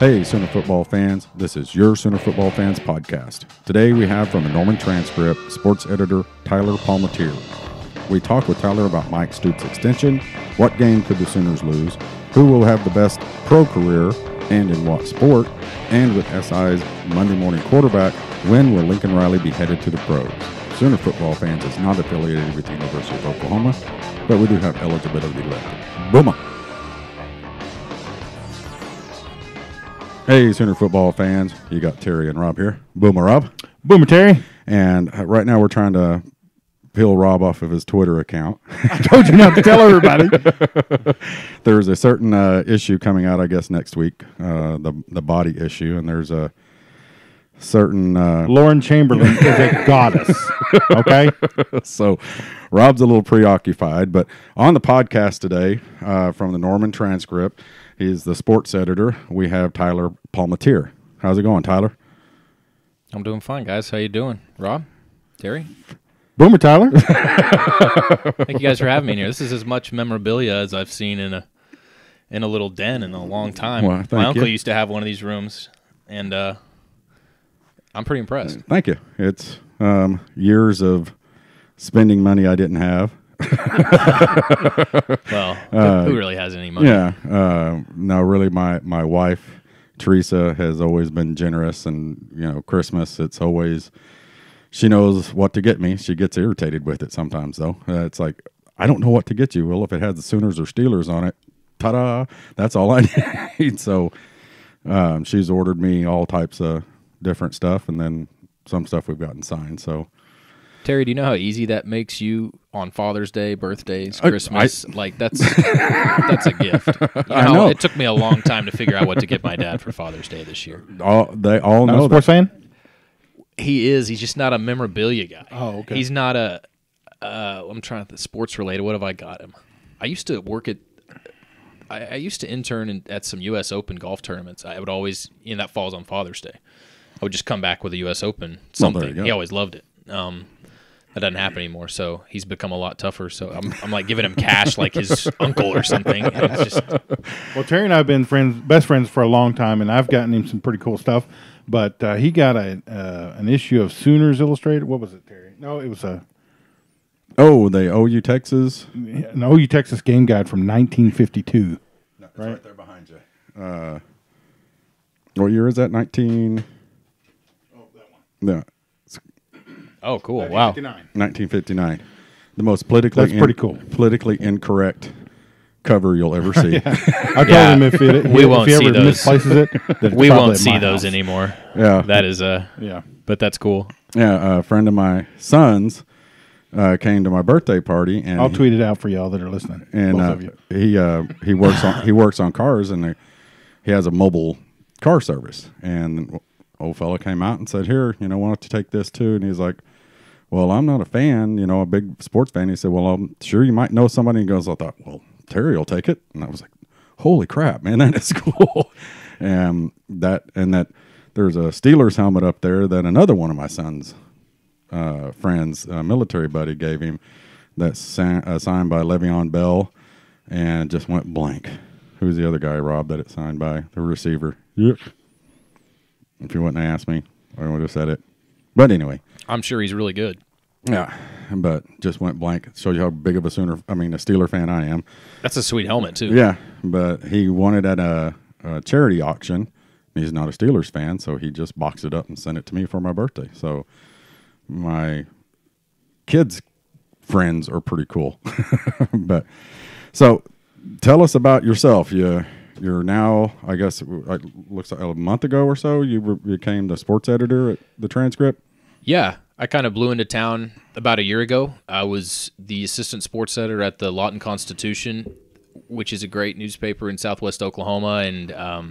Hey, Sooner football fans. This is your Sooner Football Fans podcast. Today we have from the Norman Transcript sports editor Tyler Palmateer. We talk with Tyler about Mike Stoops' extension, what game could the Sooners lose, who will have the best pro career and in what sport, and with SI's Monday morning quarterback, when will Lincoln Riley be headed to the pros? Sooner football fans is not affiliated with the University of Oklahoma, but we do have eligibility left. Boomer! Hey, Sooner football fans. You got Terry and Rob here. Boomer Rob. Boomer Terry. And right now we're trying to peel Rob off of his Twitter account. I told you not to tell everybody. There's a certain issue coming out, I guess, next week, the body issue, and there's a certain... Lauren Chamberlain is a goddess, okay? So Rob's a little preoccupied, but on the podcast today from the Norman Transcript, he's the sports editor. We have Tyler Palmateer. How's it going, Tyler? I'm doing fine, guys. How you doing? Rob? Terry? Boomer Tyler. Thank you guys for having me in here. This is as much memorabilia as I've seen in a little den in a long time. Well, My uncle used to have one of these rooms, and I'm pretty impressed. Thank you. It's years of spending money I didn't have. Well, who really has any money? Yeah. No, really, my wife, Teresa, has always been generous, and, Christmas, it's always... She knows what to get me. She gets irritated with it sometimes, though. It's like, I don't know what to get you. Well, if it has the Sooners or Steelers on it, ta-da, that's all I need. So she's ordered me all types of different stuff, and then some stuff we've gotten signed. So, Terry, do you know how easy that makes you on Father's Day, birthdays, Christmas? That's a gift. I know. It took me a long time to figure out what to get my dad for Father's Day this year. They all know sports that. fan? He is. He's just not a memorabilia guy. Oh, okay. He's not a. I'm trying to think, sports related. What have I got him? I used to work at. I used to intern at some U.S. Open golf tournaments. I would always, that falls on Father's Day. I would just come back with a U.S. Open something. He always loved it. That doesn't happen anymore. So he's become a lot tougher. So I'm like giving him cash like his uncle or something. And it's just. Well, Terry and I have been best friends for a long time, and I've gotten him some pretty cool stuff. But he got an issue of Sooners Illustrated. What was it, Terry? No, it was a... Oh, the OU Texas? An OU Texas game guide from 1952. No, it's right there behind you. What year is that? 19... Oh, that one. No. Oh, cool. Wow. 1959. The most politically... That's pretty cool. Politically incorrect cover you'll ever see. I told him if he ever misplaces it, we won't see those anymore. Yeah, that is but that's cool. Yeah, a friend of my son's came to my birthday party, and I'll tweet it out for y'all that are listening. And he works on cars, and he has a mobile car service. And old fella came out and said, "Here, why don't you take this too?" And he's like, "Well, I'm not a fan, a big sports fan." He said, "Well, I'm sure you might know somebody." He goes, I thought, well, Terry will take it. And I was like, holy crap, man, that is cool. And that there's a Steelers helmet up there that another one of my son's friends, military buddy, gave him that's signed by Le'Veon Bell, and just went blank. Who's the other guy, Rob, that it's signed by? The receiver. Yep. If you wouldn't have asked me, I would have said it. But anyway. I'm sure he's really good. Yeah, but just went blank. Shows you how big of a Steeler fan I am. That's a sweet helmet, too. Yeah, but he won it at a charity auction. He's not a Steelers fan, so he just boxed it up and sent it to me for my birthday. So my kids' friends are pretty cool. But so tell us about yourself. You're now, I guess, it looks like a month ago or so, you became the sports editor at the Transcript? Yeah. I kind of blew into town about a year ago. I was the assistant sports editor at the Lawton Constitution, which is a great newspaper in southwest Oklahoma, and I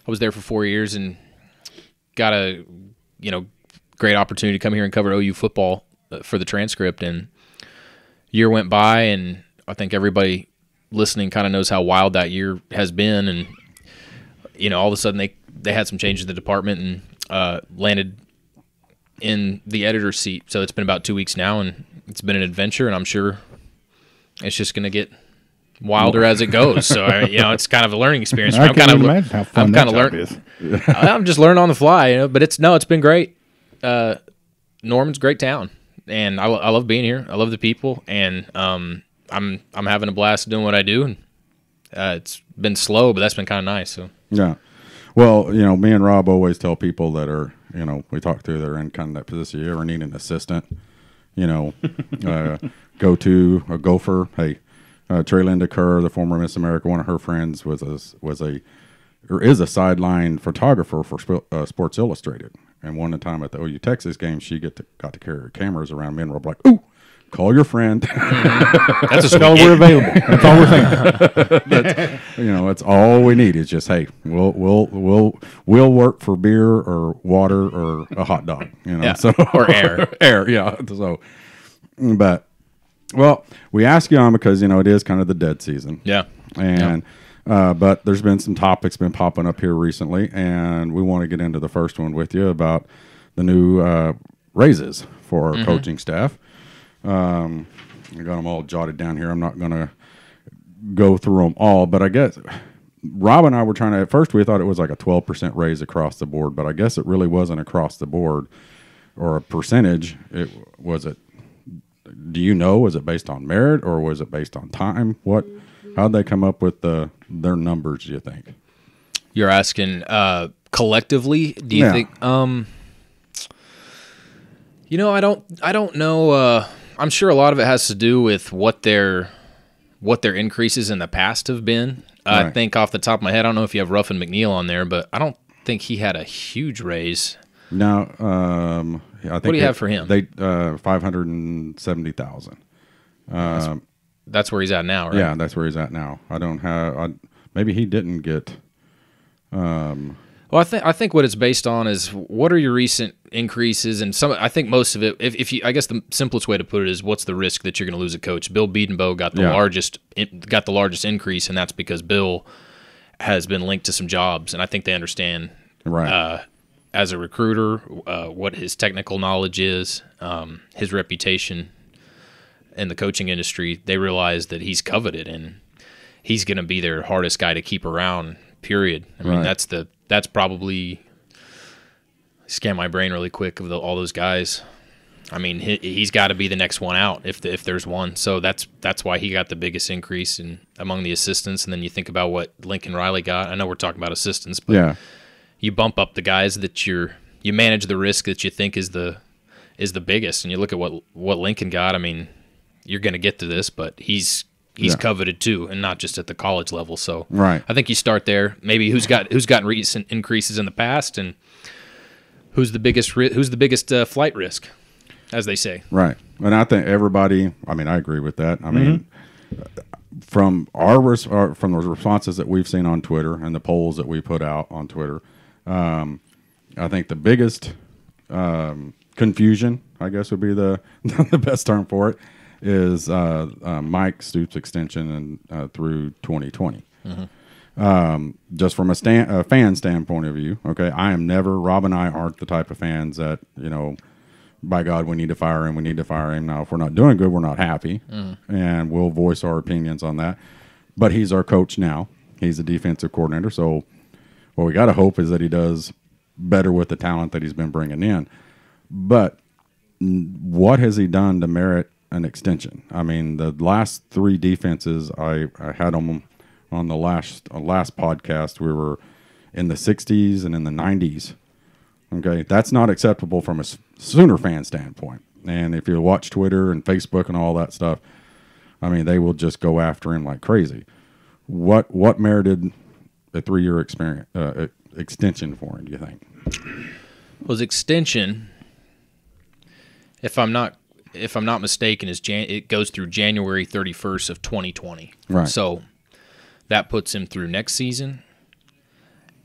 was there for 4 years and got a great opportunity to come here and cover OU football for the Transcript. And year went by, and I think everybody listening kind of knows how wild that year has been. And all of a sudden they had some changes in the department and landed in the editor's seat. So it's been about 2 weeks now, and it's been an adventure, and I'm sure it's just going to get wilder as it goes. So it's kind of a learning experience. I can't even imagine how fun that job is. I'm just learning on the fly, but it's been great. Norman's a great town, and I love being here. I love the people, and I'm having a blast doing what I do. And it's been slow, but that's been kind of nice. So yeah, well, me and Rob always tell people that are we talk to that are in kind of that position. You ever need an assistant? Go to a gopher. Hey, Trey Linda Kerr, the former Miss America, one of her friends is a sideline photographer for Sports Illustrated. And one time at the OU Texas game, she got to carry her cameras around me, and we're like, "Ooh, call your friend." That's a we're available. That's all we're saying. That's all we need is just, hey, we'll work for beer or water or a hot dog, or air, yeah. So, but we ask you on because it is kind of the dead season, yeah, and. But there's been some topics been popping up here recently, and we want to get into the first one with you about the new raises for our coaching staff. I got them all jotted down here. I'm not going to go through them all, but I guess Rob and I were at first we thought it was like a 12% raise across the board, but I guess it really wasn't across the board or a percentage. Do you know, was it based on merit or was it based on time? How'd they come up with their numbers, do you think? You're asking collectively, do you think I don't know. I'm sure a lot of it has to do with what their increases in the past have been. Right. I think off the top of my head, I don't know if you have Ruffin McNeil on there, but I don't think he had a huge raise. No, I think what do you have for him? They $570,000. That's where he's at now, right? Yeah, that's where he's at now. I don't have. Maybe he didn't get. Well, I think what it's based on is what are your recent increases, and I think most of it. I guess the simplest way to put it is what's the risk that you're going to lose a coach. Bill Beedenbow got the largest increase, and that's because Bill has been linked to some jobs, and I think they understand right. As a recruiter what his technical knowledge is, his reputation in the coaching industry. They realize that he's coveted and he's going to be their hardest guy to keep around, period. I mean, that's probably, scan my brain really quick of all those guys. I mean, he's got to be the next one out if there's one. So that's why he got the biggest increase among the assistants. And then you think about what Lincoln Riley got. I know we're talking about assistants, but you bump up the guys that you manage the risk that you think is the biggest. And you look at what Lincoln got. I mean, you're going to get to this, but he's coveted too, and not just at the college level. So right. I think you start there. Maybe who's gotten recent increases in the past, and who's the biggest flight risk, as they say. Right, and I think everybody. I mean, I agree with that. I mean, from the responses that we've seen on Twitter and the polls that we put out on Twitter, I think the biggest confusion, I guess, would be the best term for it, is Mike Stoops' extension and through 2020. Just from a fan standpoint of view, okay, Rob and I aren't the type of fans that, by God, we need to fire him. We need to fire him. Now, if we're not doing good, we're not happy, and we'll voice our opinions on that. But he's our coach now. He's a defensive coordinator. So what we got to hope is that he does better with the talent that he's been bringing in. But what has he done to merit an extension? I mean, the last three defenses, I had them on the last podcast. We were in the 60s and in the 90s. Okay, that's not acceptable from a Sooner fan standpoint. And if you watch Twitter and Facebook and all that stuff, I mean, they will just go after him like crazy. What merited a 3-year extension for him, do you think? Well, his extension, if I'm not mistaken, it goes through January 31st of 2020. Right. So that puts him through next season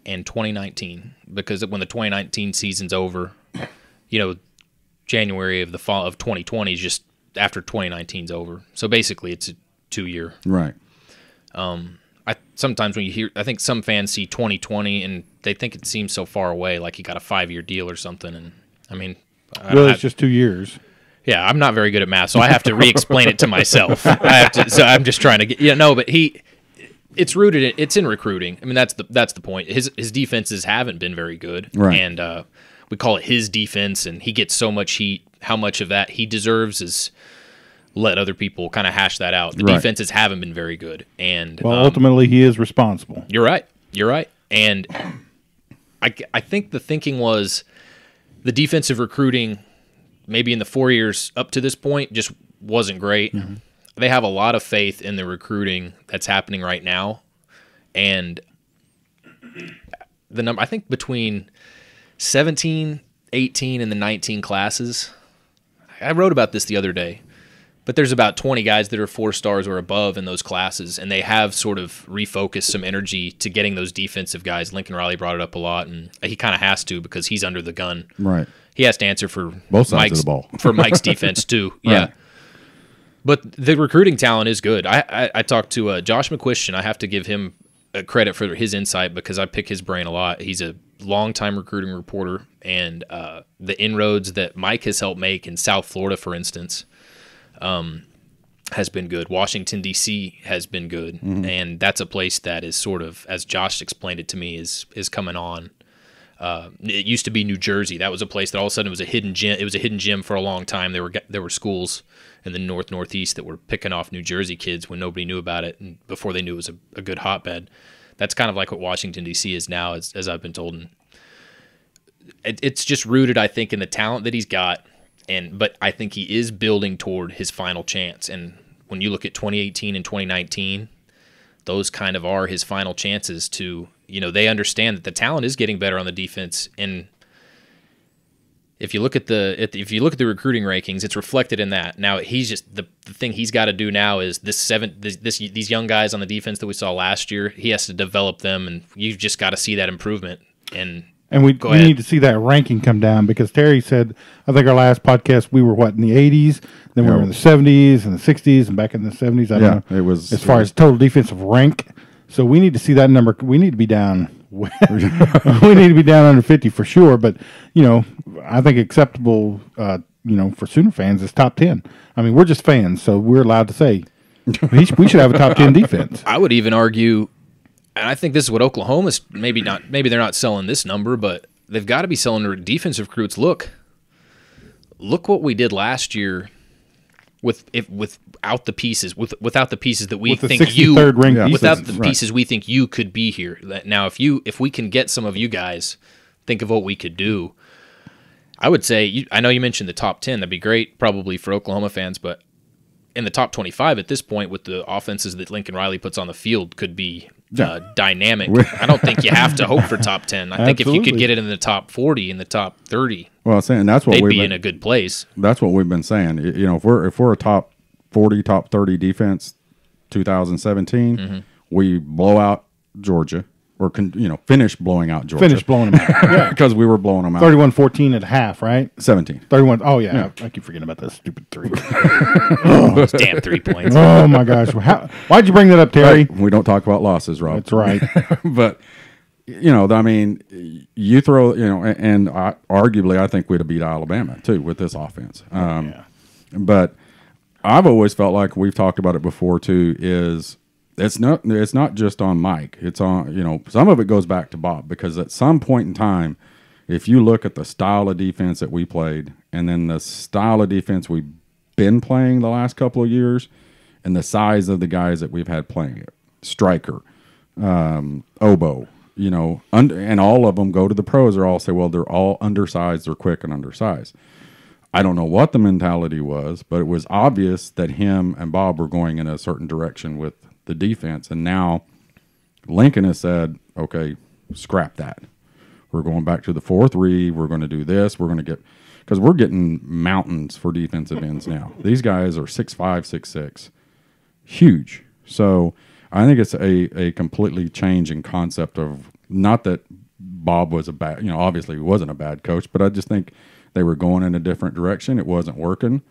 and 2019, because when the 2019 season's over, January of the fall of 2020 is just after 2019's over. So basically, it's a 2-year. Right. Sometimes when you hear, I think some fans see 2020 and they think it seems so far away, like he got a 5-year deal or something. And I mean, it's just 2 years. Yeah, I'm not very good at math, so I have to re-explain it to myself. So I'm just trying to get but it's rooted. It's in recruiting. I mean, that's the point. His defenses haven't been very good, right? And we call it his defense, and he gets so much heat. How much of that he deserves is let other people kind of hash that out. The defenses haven't been very good, and ultimately he is responsible. You're right, and I think the thinking was the defensive recruiting, maybe in the 4 years up to this point, just wasn't great. Mm-hmm. They have a lot of faith in the recruiting that's happening right now, and the number, I think between 17, 18, and the 19 classes, I wrote about this the other day, but there's about 20 guys that are 4 stars or above in those classes, and they have sort of refocused some energy to getting those defensive guys. Lincoln Riley brought it up a lot, and he kind of has to because he's under the gun. Right. He has to answer for both sides of the ball. For Mike's defense, too. Right. Yeah. But the recruiting talent is good. I talked to Josh McQuistion. I have to give him credit for his insight because I pick his brain a lot. He's a longtime recruiting reporter, and the inroads that Mike has helped make in South Florida, for instance, has been good. Washington, D.C. has been good, mm-hmm. and that's a place that is sort of, as Josh explained it to me, is coming on. It used to be New Jersey. That was a place that all of a sudden was a hidden gem. It was a hidden gem for a long time. There were schools in the northeast that were picking off New Jersey kids when nobody knew about it and before they knew it was a good hotbed. That's kind of like what Washington, D.C. is now, as I've been told. And it's just rooted, I think, in the talent that he's got. But I think he is building toward his final chance. And when you look at 2018 and 2019, those kind of are his final chances to, they understand that the talent is getting better on the defense. And if you look at the recruiting rankings, it's reflected in that. Now he's just the thing he's got to do now is these young guys on the defense that we saw last year. He has to develop them, and you've just got to see that improvement. And we need to see that ranking come down because Terry said, I think our last podcast we were in the 80s, then we were in the 70s and the 60s, and back in the 70s. I don't know. It was as far as total defensive rank. So we need to see that number. We need to be down. We need to be down under 50 for sure. But I think acceptable. For Sooner fans is top 10. I mean, we're just fans, so we're allowed to say we should have a top 10 defense. I would even argue, and I think this is what Oklahoma's maybe they're not selling this number, but they've got to be selling their defensive recruits. Look what we did last year without the pieces that we think you without the pieces we think you could be here. Now, if we can get some of you guys, think of what we could do. I would say I know you mentioned the top 10. That'd be great, probably for Oklahoma fans, but in the top 25 at this point, with the offenses that Lincoln Riley puts on the field, could be dynamic. I don't think you have to hope for top 10. I think if you could get it in the top 40, in the top 30, they'd be in a good place. That's what we've been saying. If we're a top 40, top 30 defense, 2017, mm-hmm. we blow out Georgia. Or finish blowing out Georgia. Finish blowing them out. Yeah, because we were blowing them out. 31-14 at half, right? 17. 31. Oh yeah. I keep forgetting about that stupid 3. Those damn 3 points. Oh my gosh! Why'd you bring that up, Terry? We don't talk about losses, Rob. That's right. But I mean, you throw and arguably, I think we'd have beat Alabama too with this offense. But I've always felt like we've talked about it before too. It's not just on Mike. It's on, some of it goes back to Bob because at some point in time, if you look at the style of defense that we played and then the style of defense we've been playing the last couple of years and the size of the guys that we've had playing it, Striker, Oboe, and all of them go to the pros or all say, well, they're all undersized, they're quick and undersized. I don't know what the mentality was, but it was obvious that him and Bob were going in a certain direction with the defense, and now Lincoln has said, okay, scrap that. We're going back to the 4-3. We're going to do this. We're going to get, because we're getting mountains for defensive ends now. These guys are 6'5", 6'6", huge. So I think it's a completely changing concept of, not that Bob was a bad, obviously he wasn't a bad coach, but I just think they were going in a different direction. It wasn't working.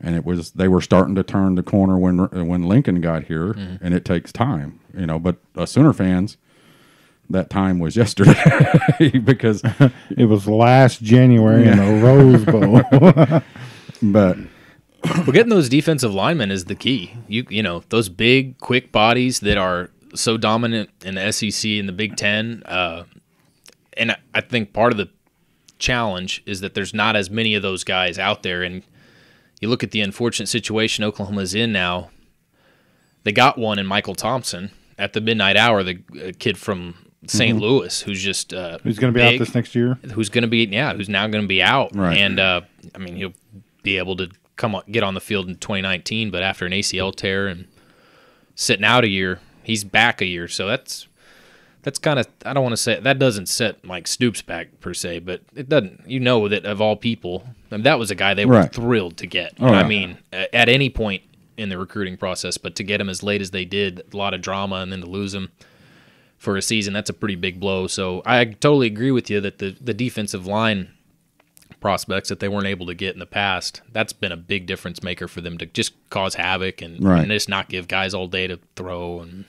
And they were starting to turn the corner when Lincoln got here, mm-hmm. and it takes time, But Sooner fans, that time was yesterday because it was last January in the Rose Bowl. But Well, getting those defensive linemen is the key. You know, those big, quick bodies that are so dominant in the SEC and the Big Ten. And I think part of the challenge is that there's not as many of those guys out there. And you look at the unfortunate situation Oklahoma's in now. They got one in Michael Thompson at the midnight hour, the kid from St. Louis, who's just who's going to be out this next year? Who's now going to be out. Right. And I mean, he'll be able to get on the field in 2019, but after an ACL tear and sitting out a year, he's back a year. So that's kind of, I don't want to say that doesn't set Mike Stoops back per se, but it doesn't. You know that of all people, I mean, that was a guy they were thrilled to get. Oh, I mean, at any point in the recruiting process, but to get him as late as they did, a lot of drama, and then to lose him for a season, that's a pretty big blow. So I totally agree with you that the defensive line prospects that they weren't able to get in the past, that's been a big difference maker for them to just cause havoc and just not give guys all day to throw. And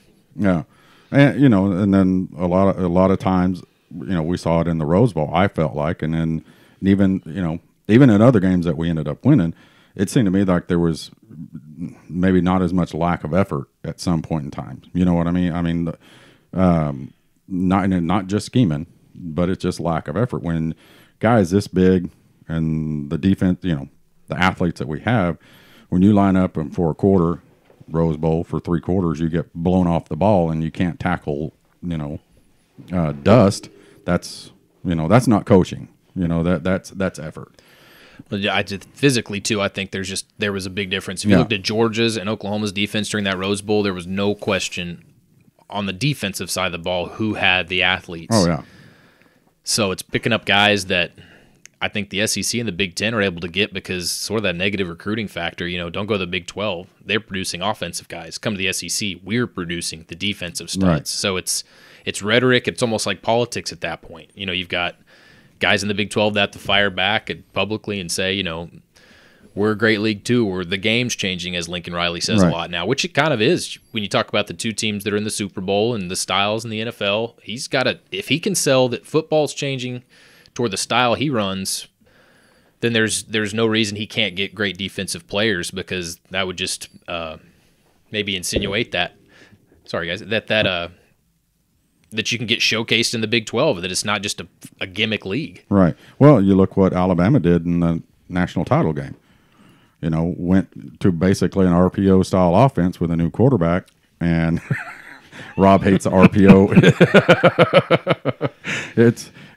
and you know, and then a lot of times, you know, we saw it in the Rose Bowl, I felt like, and then even in other games that we ended up winning, it seemed to me like there was maybe not as much lack of effort at some point in time. You know what I mean? I mean, not just scheming, but it's just lack of effort when guys this big. And the defense, you know, the athletes that we have, when you line up for a quarter, Rose Bowl for 3 quarters, you get blown off the ball and you can't tackle, you know, dust. That's not coaching. You know, that's effort. Well, yeah, physically too, I think there was a big difference. If you looked at Georgia's and Oklahoma's defense during that Rose Bowl, there was no question on the defensive side of the ball who had the athletes. Oh yeah. So it's picking up guys that I think the SEC and the Big Ten are able to get because sort of that negative recruiting factor, you know, don't go to the Big 12. They're producing offensive guys. Come to the SEC, we're producing the defensive studs. Right. So it's rhetoric. It's almost like politics at that point. You know, you've got guys in the Big 12 that have to fire back publicly and say, you know, we're a great league too, or the game's changing, as Lincoln Riley says a lot now, which it kind of is. When you talk about the 2 teams that are in the Super Bowl and the styles in the NFL, if he can sell that football's changing toward the style he runs, then there's no reason he can't get great defensive players, because that would just maybe insinuate that. Sorry guys, that you can get showcased in the Big 12, that it's not just a gimmick league. Right. Well, you look what Alabama did in the national title game. You know, went to basically an RPO style offense with a new quarterback, and Rob hates the RPO.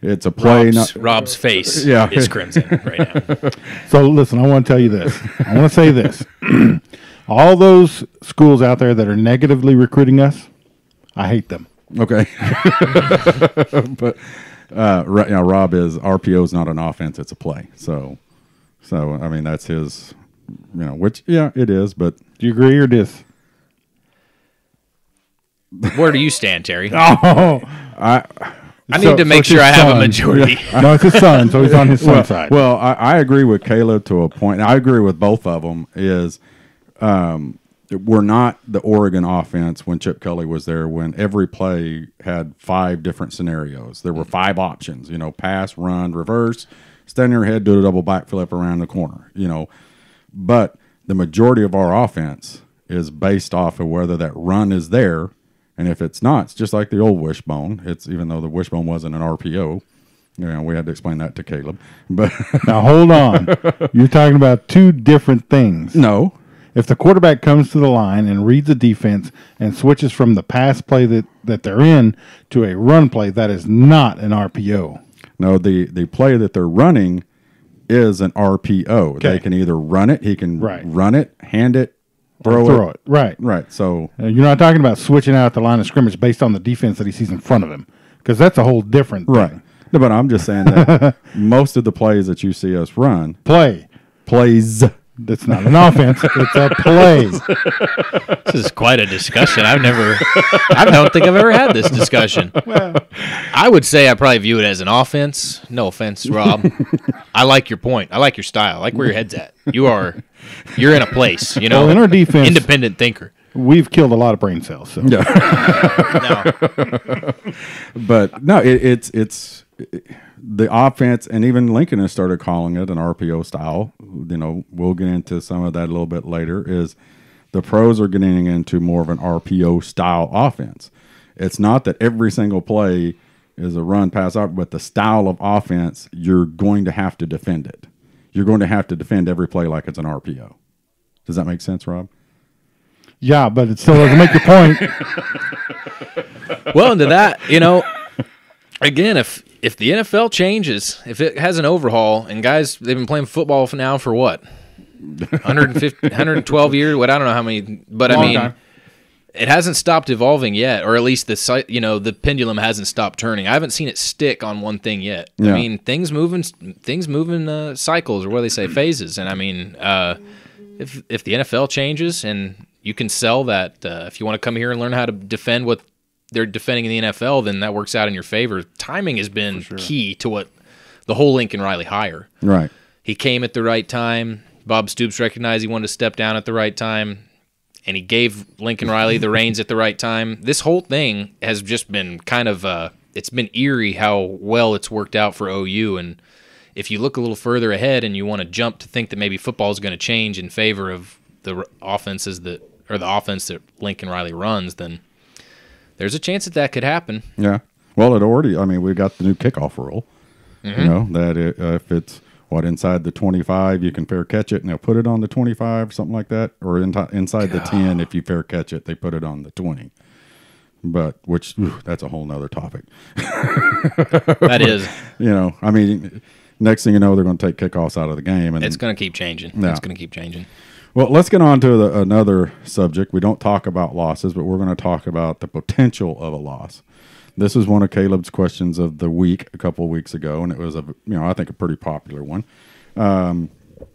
It's a play. Rob's face is crimson right now. So listen, I want to tell you this. I want to say this. All those schools out there that are negatively recruiting us, I hate them. Okay. But Rob RPO is not an offense; it's a play. So I mean that's his. You know, which it is. But do you agree or dis? Where do you stand, Terry? I need to make sure I have a majority. No, it's his son, so he's on his son's side. Well, I agree with Caleb to a point. I agree with both of them. We're not the Oregon offense when Chip Kelly was there, when every play had 5 different scenarios. There were 5 options, you know, pass, run, reverse, stand on your head, do a double backflip around the corner, you know. But the majority of our offense is based off of whether that run is there. And if it's not, it's just like the old wishbone. It's even though the wishbone wasn't an RPO, you know, we had to explain that to Caleb. But now hold on, you're talking about 2 different things. No, if the quarterback comes to the line and reads the defense and switches from the pass play that they're in to a run play, that is not an RPO. No, the play that they're running is an RPO. Okay. They can either run it, he can run it, hand it, throw it. Right. So you're not talking about switching out at the line of scrimmage based on the defense that he sees in front of him, because that's a whole different thing. Right. No, but I'm just saying that most of the plays that you see us run. Plays. That's not an offense. It's a play. This is quite a discussion. I don't think I've ever had this discussion. Well, I would say I probably view it as an offense. No offense, Rob. I like your point. I like your style. I like where your head's at. You're in a place, you know. Well, in our defense, independent thinker. We've killed a lot of brain cells. So. Yeah. No. But no, it's the offense, and even Lincoln has started calling it an RPO style. We'll get into some of that a little bit later. Is the pros are getting into more of an RPO style offense. It's not that every single play is a run pass out, but the style of offense, you're going to have to defend it. You're going to have to defend every play like it's an RPO. Does that make sense, Rob? Yeah, but it still doesn't make your point. Well, into that, again, if the NFL changes, if it has an overhaul, and guys, they've been playing football now for what? 150, 112 years? What? I don't know how many, but Long I mean, time. It hasn't stopped evolving yet, or at least the pendulum hasn't stopped turning. I haven't seen it stick on one thing yet. Yeah. I mean, things move in cycles, or what do they say, phases. And I mean, if the NFL changes and you can sell that, if you want to come here and learn how to defend what they're defending in the NFL, then that works out in your favor. Timing has been key to what the whole Lincoln Riley hire. Right. He came at the right time. Bob Stoops recognized he wanted to step down at the right time, and he gave Lincoln Riley the reins at the right time. This whole thing has just been kind of it's been eerie how well it's worked out for OU. And if you look a little further ahead and you want to jump to think that maybe football is going to change in favor of the offense that Lincoln Riley runs, then there's a chance that could happen. Yeah. Well, we got the new kickoff rule. That if it's inside the 25, you can fair catch it, and they'll put it on the 25, something like that, or inside the 10, if you fair catch it, they put it on the 20. But that's a whole nother topic. That is. Next thing you know, they're going to take kickoffs out of the game, and it's going to keep changing. Yeah. It's going to keep changing. Well, let's get on to another subject. We don't talk about losses, but we're going to talk about the potential of a loss. This is one of Caleb's questions of the week a couple of weeks ago, and it was I think a pretty popular one.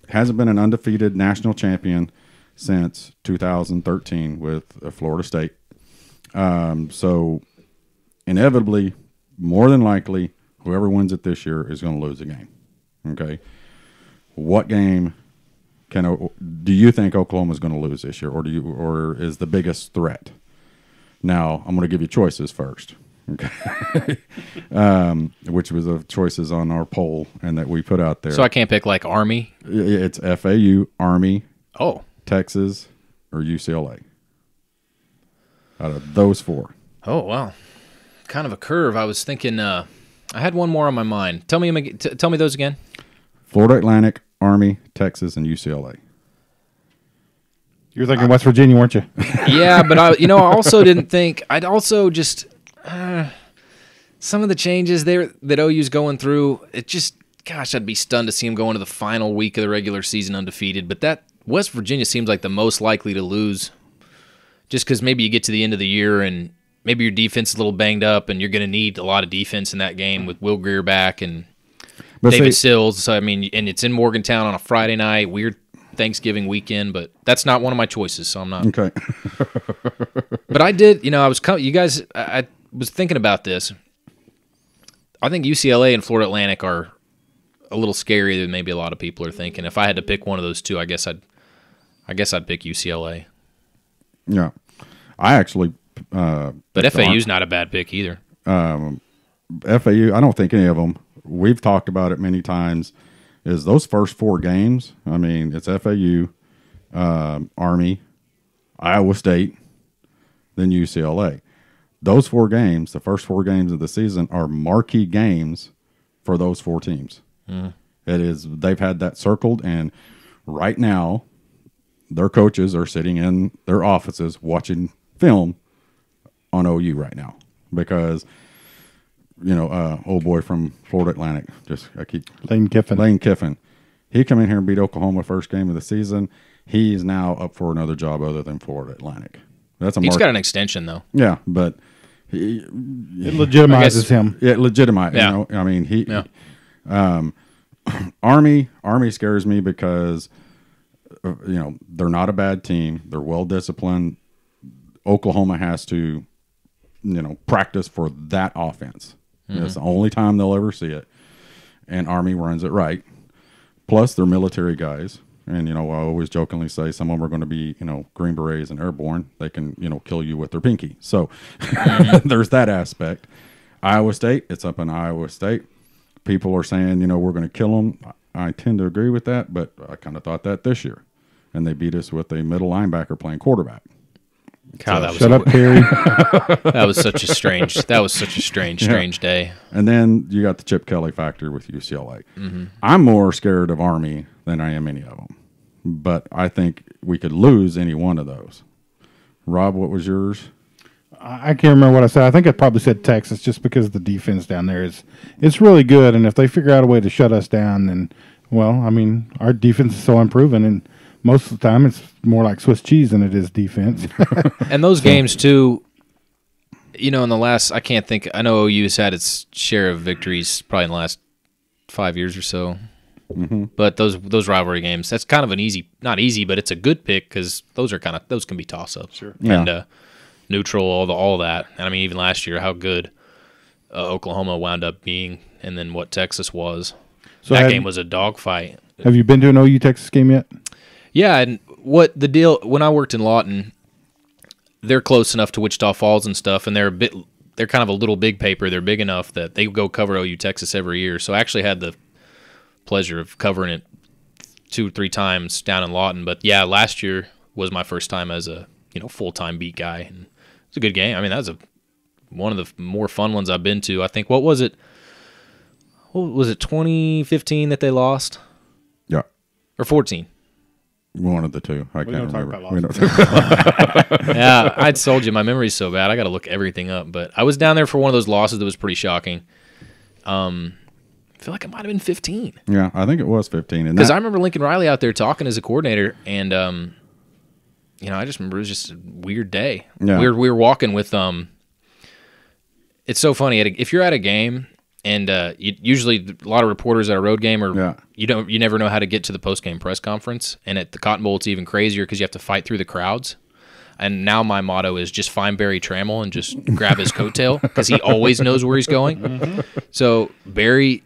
Hasn't been an undefeated national champion since 2013 with Florida State. So inevitably, more than likely, whoever wins it this year is going to lose the game. Okay, what game do you think Oklahoma is going to lose this year, or is the biggest threat? Now, I'm going to give you choices first. Okay, which was the choices on our poll and that we put out there. So I can't pick like Army. It's FAU, Army, Texas, or UCLA. Out of those four. Oh wow, kind of a curve. I was thinking. I had one more on my mind. Tell me those again. Florida Atlantic, Army, Texas, and UCLA. You're thinking West Virginia, weren't you? Yeah, but I also didn't think. I'd also just some of the changes there that OU's going through. It just, gosh, I'd be stunned to see them go into the final week of the regular season undefeated. But that West Virginia seems like the most likely to lose, just because maybe you get to the end of the year and maybe your defense is a little banged up, and you're going to need a lot of defense in that game with Will Greer back and David Sills. So, and it's in Morgantown on a Friday night, weird Thanksgiving weekend, but that's not one of my choices, so I'm not. Okay. But I did, I was thinking about this. I think UCLA and Florida Atlantic are a little scarier than maybe a lot of people are thinking. If I had to pick one of those two, I guess I'd pick UCLA. Yeah. I actually but FAU's not a bad pick either. FAU, I don't think any of them. We've talked about it many times. Is those first four games? I mean, it's FAU, Army, Iowa State, then UCLA. Those four games, the first four games of the season, are marquee games for those four teams. It is. They've had that circled, and right now, their coaches are sitting in their offices watching film on OU right now because, old boy from Florida Atlantic, Lane Kiffin. He come in here and beat Oklahoma first game of the season. He's now up for another job other than Florida Atlantic. He's got an extension though. Yeah, but it legitimizes him. It legitimizes. Yeah. I mean, he. Yeah. Army scares me because they're not a bad team. They're well disciplined. Oklahoma has to, practice for that offense. It's the only time they'll ever see it. And Army runs it right. Plus, they're military guys. And, I always jokingly say some of them are going to be, Green Berets and airborne. They can, kill you with their pinky. So there's that aspect. Iowa State, it's up in Iowa State. people are saying, you know, we're going to kill them. I tend to agree with that, but I kind of thought that this year. And they beat us with a middle linebacker playing quarterback. God, that was Shut up, Perry. that was such a strange day. And then you got the Chip Kelly factor with UCLA. I'm more scared of Army than I am any of them. But I think we could lose any one of those. Rob, what was yours? I can't remember what I said. I think I probably said Texas just because the defense down there it's really good. And if they figure out a way to shut us down, then, well, I mean, our defense is so unproven. And most of the time it's more like Swiss cheese than it is defense. And those games, too, you know, in the last, I know OU's had its share of victories probably in the last 5 years or so. But those rivalry games, that's kind of an easy, not easy, but it's a good pick because those can be toss-ups. Sure. Yeah. And neutral, all that. And I mean, even last year, how good Oklahoma wound up being, and then what Texas was. So that game was a dogfight. Have you been to an OU Texas game yet? Yeah, and what the deal, when I worked in Lawton, they're close enough to Wichita Falls and stuff, and they're kind of a little big paper. They're big enough that they go cover OU Texas every year. So I actually had the pleasure of covering it 2 or 3 times down in Lawton. But yeah, last year was my first time as a full-time beat guy, and it's a good game. I mean, that was one of the more fun ones I've been to. I think what was it 2015 that they lost? Yeah. Or 14? One of the two. I can't remember. Yeah, I told you my memory's so bad. I got to look everything up. But I was down there for one of those losses that was pretty shocking. I feel like it might have been 15. Yeah, I think it was 15. Because I remember Lincoln Riley out there talking as a coordinator, and I just remember it was just a weird day. Yeah. We were walking with it's so funny if you're at a game. And usually a lot of reporters at a road game you never know how to get to the post-game press conference. And at the Cotton Bowl, it's even crazier because you have to fight through the crowds. And now my motto is just find Barry Trammell and just grab his coattail because he always knows where he's going. So Barry,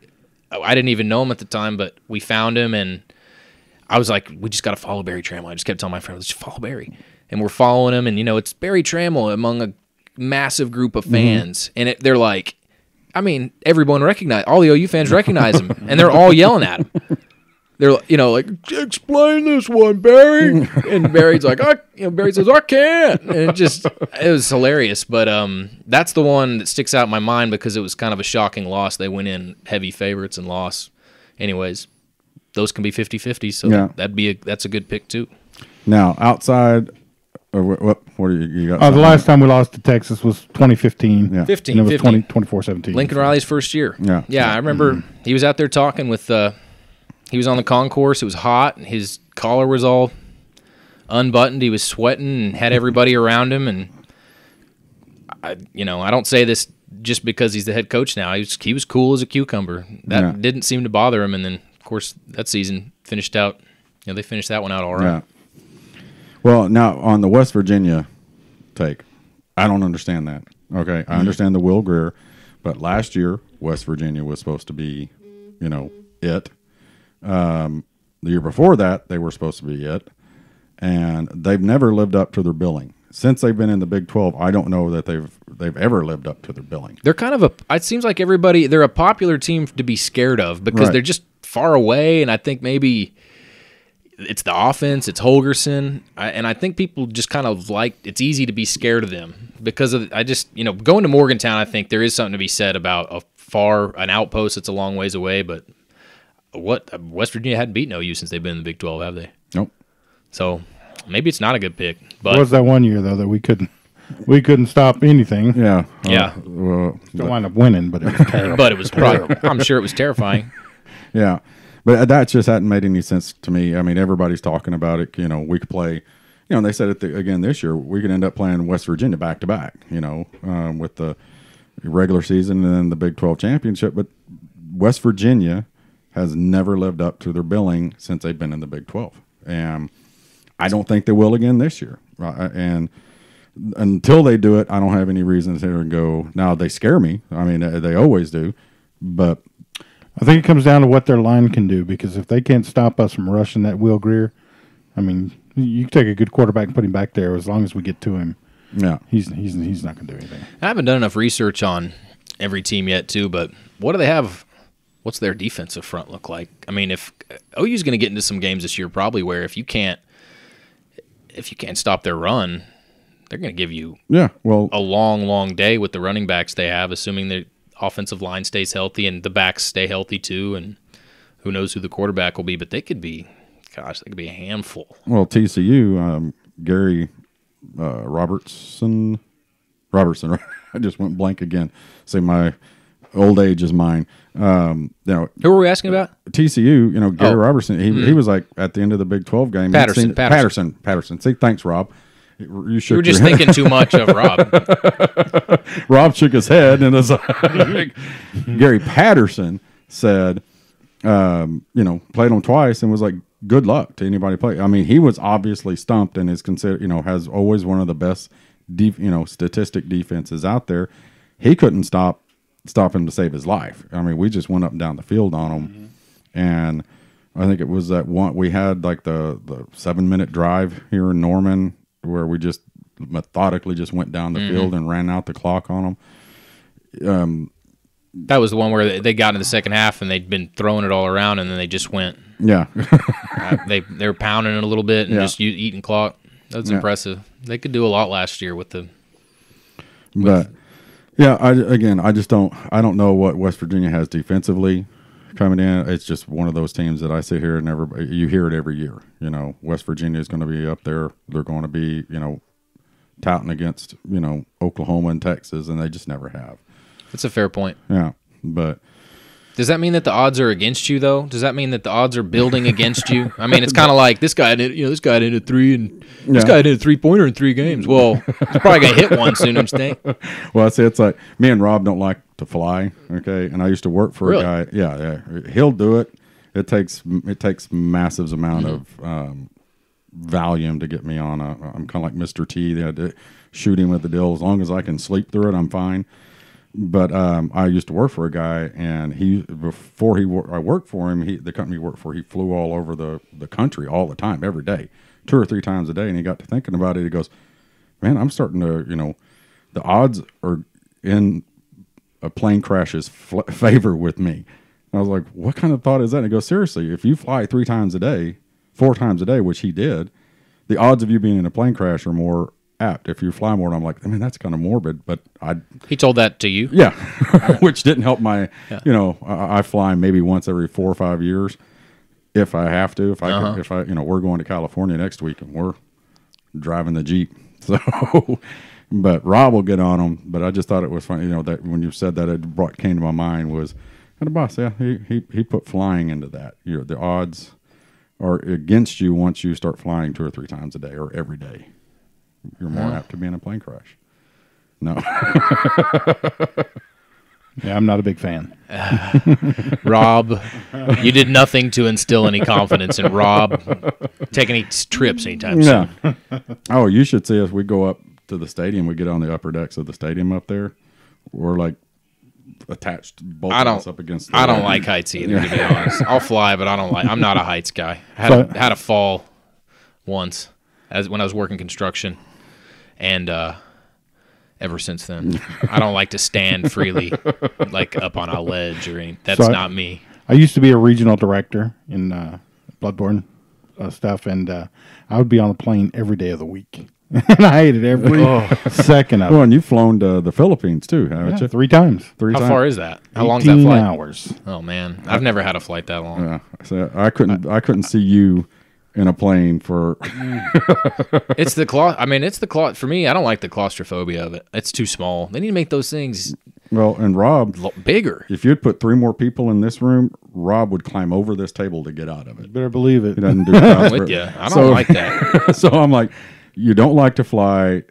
I didn't even know him at the time, but we found him, and I was like, we just got to follow Barry Trammell. I just kept telling my friends, let's just follow Barry. And we're following him, and, it's Barry Trammell among a massive group of fans. And they're like, I mean, everyone all the OU fans recognize him, and they're all yelling at him. They're, like, explain this one, Barry. And Barry's like, Barry says, I can't. And it was hilarious. But that's the one that sticks out in my mind because it was kind of a shocking loss. They went in heavy favorites and lost. Anyways, those can be 50-50, so yeah. that's a good pick, too. Now, outside... What do you got? The last time we lost to Texas was 2015. Yeah. 15. And it was 24-17. Lincoln Riley's first year. Yeah. Yeah, I remember he was out there talking with he was on the concourse. It was hot. His collar was all unbuttoned. He was sweating and had everybody around him. And, I don't say this just because he's the head coach now. He was cool as a cucumber. That didn't seem to bother him. And then, of course, that season finished out. They finished that one out all right. Yeah. Well, now on the West Virginia take, I don't understand that. Okay, I understand the Will Grier, but last year West Virginia was supposed to be, it. The year before that, they were supposed to be it, and they've never lived up to their billing since they've been in the Big 12. I don't know that they've ever lived up to their billing. They're kind of it seems like they're a popular team to be scared of because they're just far away, and I think maybe. It's the offense. It's Holgerson, and I think people just kind of it's easy to be scared of them because of going to Morgantown. I think there is something to be said about an outpost that's a long ways away. But West Virginia hadn't beaten OU since they've been in the Big 12, have they? Nope. So maybe it's not a good pick. But it was that one year though that we couldn't stop anything. Yeah. Yeah. Still wind up winning, but it was terrible. But it was probably. I'm sure it was terrifying. Yeah. But that just hadn't made any sense to me. I mean, everybody's talking about it. We could play, and they said it again this year. We could end up playing West Virginia back to back, with the regular season and then the Big 12 championship. But West Virginia has never lived up to their billing since they've been in the Big 12. And I don't think they will again this year. And until they do it, I don't have any reason to sit here and go, now they scare me. I mean, they always do. But I think it comes down to what their line can do because if they can't stop us from rushing that Will Grier, I mean, you can take a good quarterback and put him back there as long as we get to him. Yeah, he's not going to do anything. I haven't done enough research on every team yet, too. But what do they have? what's their defensive front look like? I mean, if OU's going to get into some games this year, probably where if you can't stop their run, they're going to give you a long day with the running backs they have, assuming the offensive line stays healthy and the backs stay healthy too. And who knows who the quarterback will be, but they could be a handful. Well, TCU, Gary Robertson. I just went blank again. See, my old age is mine. Who were we asking about? TCU, Gary Robertson. He was like at the end of the Big 12 game. Patterson. See, thanks, Rob. You were just thinking too much of Rob. Rob shook his head and was like, Gary Patterson said, played him twice and was like, good luck to anybody play. I mean, he was obviously stumped and is considered, has always one of the best, statistic defenses out there. He couldn't stop him to save his life. I mean, we just went up and down the field on him, and I think it was that one we had like the 7-minute drive here in Norman where we just methodically just went down the field and ran out the clock on them. That was the one where they got into the second half and they'd been throwing it all around, and then they just went. Yeah, they were pounding it a little bit and just eating clock. That's impressive. They could do a lot last year with the. But yeah, I just don't know what West Virginia has defensively coming in. It's just one of those teams that I sit here and you hear it every year. West Virginia is going to be up there. They're going to be touting against Oklahoma and Texas, and they just never have. That's a fair point. Yeah, but does that mean that the odds are against you, though? Does that mean that the odds are building against you? I mean, it's kind of like this guy hit a 3 and this guy hit a 3-pointer in 3 games. Well, he's probably gonna hit one soon, don't you think? Well, I say it's like me and Rob don't like to fly. Okay, and I used to work for a guy. Yeah, he'll do it. It takes massive amount of volume to get me on. I'm kind of like Mr. T. They had to shoot him with the deal. As long as I can sleep through it, I'm fine. But I used to work for a guy, and I worked for him. The company he worked for, he flew all over the country all the time, every day, 2 or 3 times a day. And he got to thinking about it. He goes, "Man, I'm starting to, the odds are in a plane crash's favor with me." And I was like, "What kind of thought is that?" And he goes, "Seriously, if you fly 3 times a day, 4 times a day, which he did, the odds of you being in a plane crash are more apt if you fly more." And I'm like, that's kind of morbid, but he told that to you? Yeah. Which didn't help my, I fly maybe once every 4 or 5 years if I have to, we're going to California next week and we're driving the Jeep. So, but Rob will get on them, but I just thought it was funny, that when you said that, came to my mind was, and the boss, he put flying into that. The odds are against you once you start flying 2 or 3 times a day or every day. You're more apt to be in a plane crash. No. Yeah, I'm not a big fan. Rob, you did nothing to instill any confidence in Rob taking any trips anytime soon. Oh, you should see us. We go up to the stadium. We get on the upper decks of the stadium up there. We're like attached both of us up against the I don't like heights either, to be honest. I'll fly, but I'm not a heights guy. I had a fall once when I was working construction. And ever since then, I don't like to stand freely, like up on a ledge or anything. That's not me. I used to be a regional director in bloodborne stuff, and I would be on the plane every day of the week. And I hated every second of it. Well, and you've flown to the Philippines too, haven't you? 3 times. How far is that? How long is that flight? 18 hours. Oh man, I've never had a flight that long. Yeah, so I couldn't see you in a plane for. It's the claw. For me, I don't like the claustrophobia of it. It's too small. They need to make those things. Well, and Rob, bigger. If you'd put 3 more people in this room, Rob would climb over this table to get out of it. You better believe it. He doesn't do I'm with you. I don't like that. So I'm like, you don't like to fly.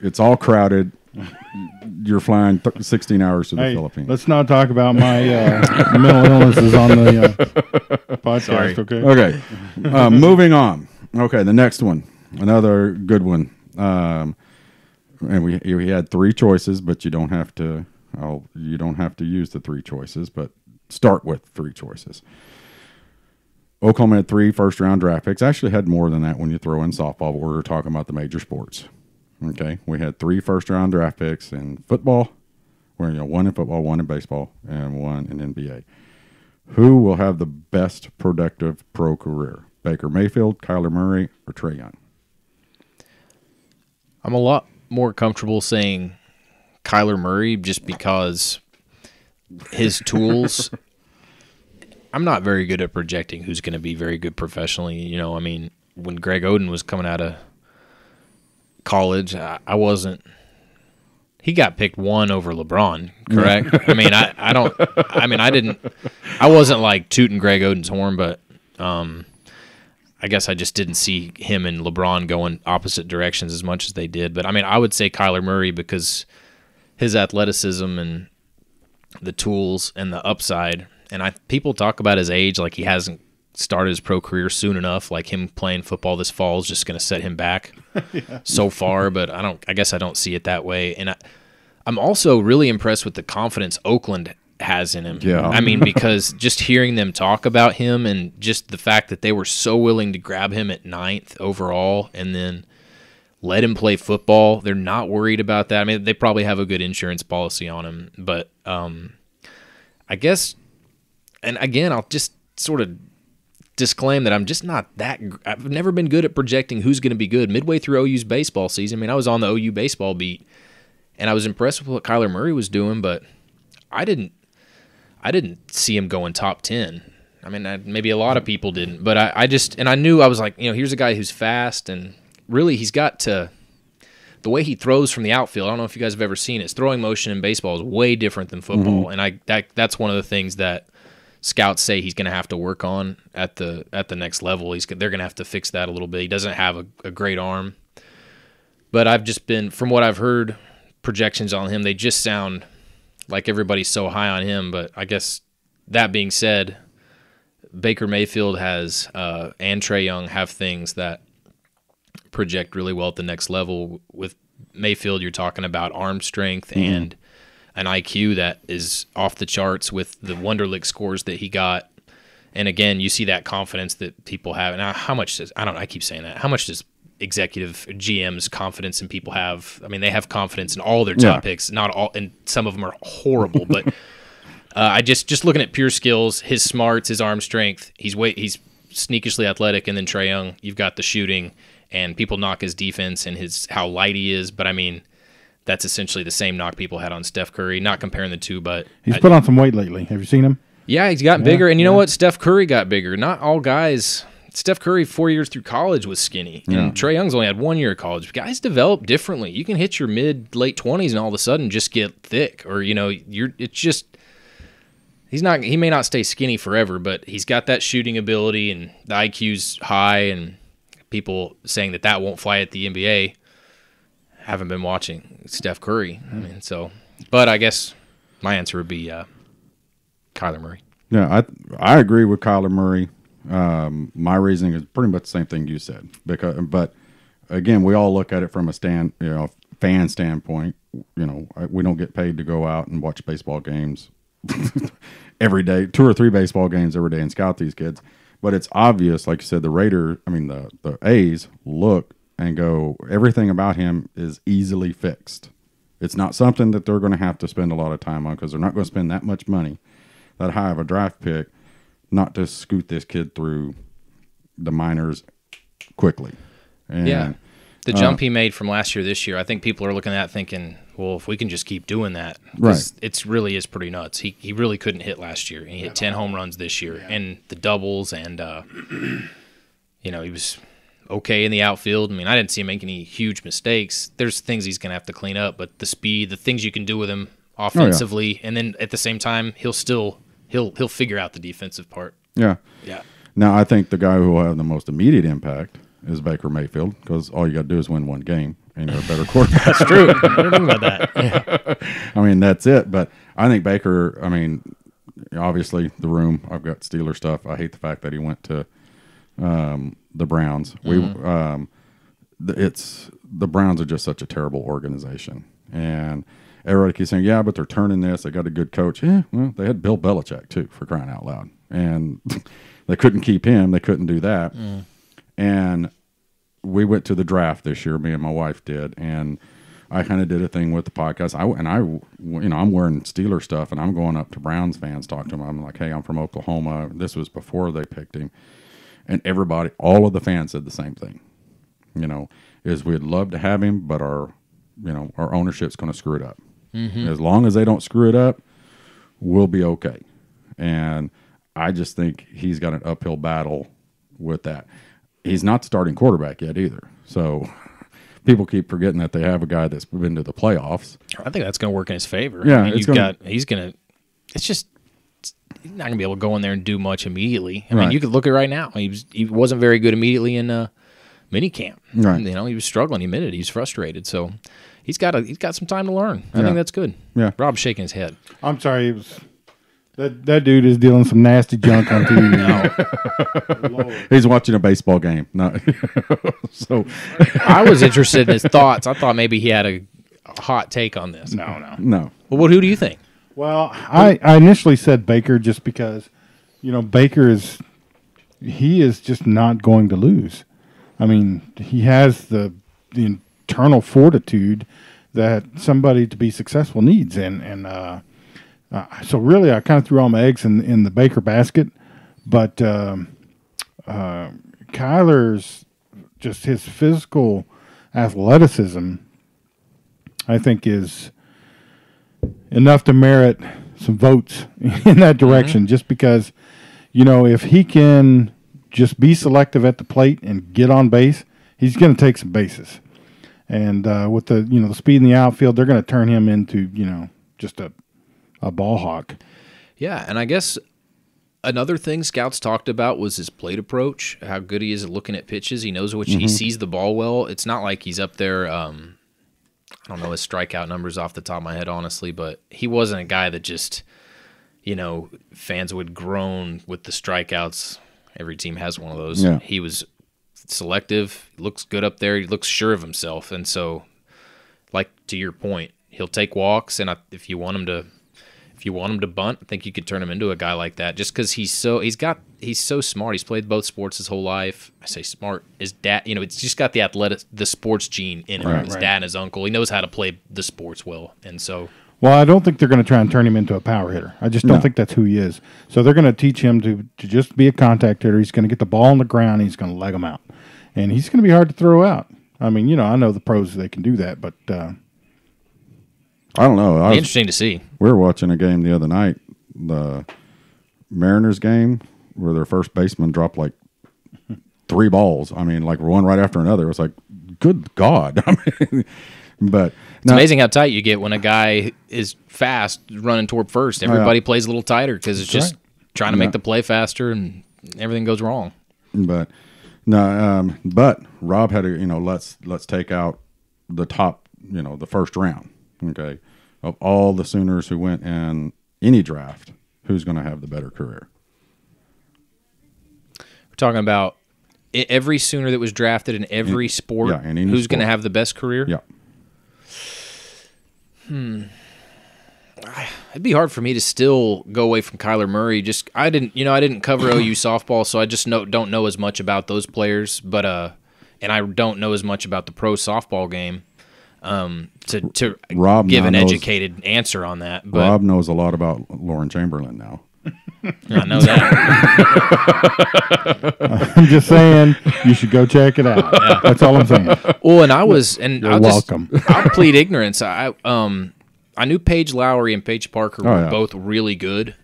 It's all crowded. You're flying 16 hours to the Philippines. Let's not talk about my mental illnesses on the podcast. Sorry. Okay. Moving on. Okay, the next one, another good one. And we had 3 choices, but you don't have to use the 3 choices, but start with 3 choices. Oklahoma had 3 first-round draft picks. Actually had more than that when you throw in softball, but we're talking about the major sports. Okay, we had 3 first-round draft picks in football, where 1 in football, 1 in baseball, and 1 in NBA. Who will have the best productive pro career? Baker Mayfield, Kyler Murray, or Trae Young? I'm a lot more comfortable saying Kyler Murray just because his tools. I'm not very good at projecting who's going to be very good professionally. You know, I mean, when Greg Oden was coming out of college, I wasn't. He got picked 1 over LeBron, correct? Yeah. I mean, I don't. I mean, I didn't. I wasn't like tooting Greg Oden's horn, but I guess I just didn't see him and LeBron going opposite directions as much as they did. But I mean, I would say Kyler Murray because his athleticism and the tools and the upside. And people talk about his age like he hasn't started his pro career soon enough. Like him playing football this fall is just going to set him back so far. But I guess I don't see it that way. And I'm also really impressed with the confidence Oakland has in him. Yeah. I mean, because just hearing them talk about him and just the fact that they were so willing to grab him at 9th overall and then let him play football. They're not worried about that. I mean, they probably have a good insurance policy on him. But I guess, and again, I'll just sort of disclaim that I'm just not that. I've never been good at projecting who's going to be good. Midway through OU's baseball season, I mean, I was on the OU baseball beat, and I was impressed with what Kyler Murray was doing, but I didn't see him going top 10. I mean, maybe a lot of people didn't, but I just, and I knew, I was like, you know, here's a guy who's fast, and really he's got to, the way he throws from the outfield, I don't know if you guys have ever seen it, his throwing motion in baseball is way different than football, and that's one of the things that scouts say he's going to have to work on at the next level. They're going to have to fix that a little bit. He doesn't have a great arm, but I've just been, from what I've heard, projections on him, they just sound like everybody's so high on him. But I guess that being said, Baker Mayfield has and Trae Young have things that project really well at the next level. With Mayfield, you're talking about arm strength and an IQ that is off the charts with the Wonderlic scores that he got. And again, you see that confidence that people have. And how much does, I keep saying that, how much does executive GM's confidence in people have? I mean, they have confidence in all their top picks, not all, and some of them are horrible, but I just looking at pure skills, his smarts, his arm strength, he's sneakishly athletic. And then Trae Young, you've got the shooting, and people knock his defense and how light he is. But I mean, that's essentially the same knock people had on Steph Curry. Not comparing the two, but he's put on some weight lately. Have you seen him? Yeah, he's gotten bigger. And you know what? Steph Curry got bigger. Not all guys. Steph Curry, 4 years through college, was skinny. And Trae Young's only had 1 year of college. Guys develop differently. You can hit your late 20s and all of a sudden just get thick. Or, you know, it's just, he may not stay skinny forever, but he's got that shooting ability and the IQ's high, and people saying that won't fly at the NBA haven't been watching Steph Curry. I mean, so, but I guess my answer would be Kyler Murray. Yeah, I agree with Kyler Murray. My reasoning is pretty much the same thing you said. But again, we all look at it from a fan standpoint. You know, we don't get paid to go out and watch baseball games every day, 2 or 3 baseball games every day, and scout these kids. But it's obvious, like you said, the A's look and go, everything about him is easily fixed. It's not something that they're going to have to spend a lot of time on, because they're not going to spend that much money, that high of a draft pick, not to scoot this kid through the minors quickly. And, the jump he made from last year to this year, I think people are looking at that thinking, well, if we can just keep doing that, it really is pretty nuts. He really couldn't hit last year. He hit 10 home runs this year, and the doubles, and he was okay in the outfield. I mean, I didn't see him make any huge mistakes. There's things he's going to have to clean up, but the speed, the things you can do with him offensively, and then at the same time, he'll figure out the defensive part. Yeah. Yeah. Now, I think the guy who will have the most immediate impact is Baker Mayfield, because all you got to do is win one game, and you're a better quarterback. That's true. I didn't think about that. Yeah. I mean, that's it. But I think Baker, I mean, obviously the room, I've got Steeler stuff. I hate the fact that he went to the Browns. The Browns are just such a terrible organization, and everybody keeps saying, yeah, but they're turning this. They got a good coach. Yeah, well, they had Bill Belichick too, for crying out loud, and they couldn't keep him. They couldn't do that. And we went to the draft this year. Me and my wife did, and I kind of did a thing with the podcast. I'm wearing Steeler stuff, and I'm going up to Browns fans, talking to them. I'm like, hey, I'm from Oklahoma. This was before they picked him. And everybody, all of the fans said the same thing. Is we'd love to have him, but our ownership's going to screw it up. Mm-hmm. As long as they don't screw it up, we'll be okay. And I just think he's got an uphill battle with that. He's not the starting quarterback yet either. So people keep forgetting that they have a guy that's been to the playoffs. I think that's going to work in his favor. Yeah, he's not going to be able to go in there and do much immediately. I mean, you could look at it right now. He wasn't very good immediately in minicamp. Right. He was struggling. He admitted he's frustrated. So he's got some time to learn. I think that's good. Yeah. Rob's shaking his head. I'm sorry. That dude is dealing some nasty junk on TV. He's watching a baseball game. No. So I was interested in his thoughts. I thought maybe he had a hot take on this. No. Well, who do you think? Well, I initially said Baker just because, Baker is just not going to lose. I mean, he has the internal fortitude that somebody to be successful needs, and so really I kind of threw all my eggs in the Baker basket, but Kyler's just his physical athleticism, I think, is enough to merit some votes in that direction. Mm-hmm. Just because, if he can just be selective at the plate and get on base, he's going to take some bases. And with the the speed in the outfield, they're going to turn him into just a ball hawk. Yeah, and I guess another thing scouts talked about was his plate approach, how good he is at looking at pitches. He knows he sees the ball well. It's not like he's up there. I don't know his strikeout numbers off the top of my head, honestly, but he wasn't a guy that just, fans would groan with the strikeouts. Every team has one of those. Yeah. He was selective, looks good up there. He looks sure of himself, and so, like to your point, he'll take walks. And if you want him to bunt, I think you could turn him into a guy like that. Just because he's so smart. He's played both sports his whole life. I say smart. His dad, it's just got the sports gene in him. Right. His dad and his uncle. He knows how to play the sports well, and so. Well, I don't think they're going to try and turn him into a power hitter. I just don't think that's who he is. So they're going to teach him to just be a contact hitter. He's going to get the ball on the ground. And he's going to leg him out, and he's going to be hard to throw out. I mean, I know the pros, they can do that, but I don't know. Interesting to see. We were watching a game the other night, the Mariners game, where their first baseman dropped like 3 balls. I mean, like one right after another. It was like, good God. I mean, but it's amazing how tight you get when a guy is fast running toward first. Everybody plays a little tighter because it's just trying to make the play faster, and everything goes wrong. But no, but Rob had to, let's take out the top, the first round. Okay, of all the Sooners who went in any draft, who's going to have the better career? We're talking about every Sooner that was drafted in every sport. In any who's sport. going to have the best career? Yeah. It'd be hard for me to still go away from Kyler Murray. I didn't cover OU softball, so I just don't know as much about those players. But and I don't know as much about the pro softball game. To Rob give an educated answer on that. But Rob knows a lot about Lauren Chamberlain now. I know that. I'm just saying you should go check it out. Yeah. That's all I'm saying. Well, and You're welcome. I'll plead ignorance. I knew Paige Lowry and Paige Parker were both really good,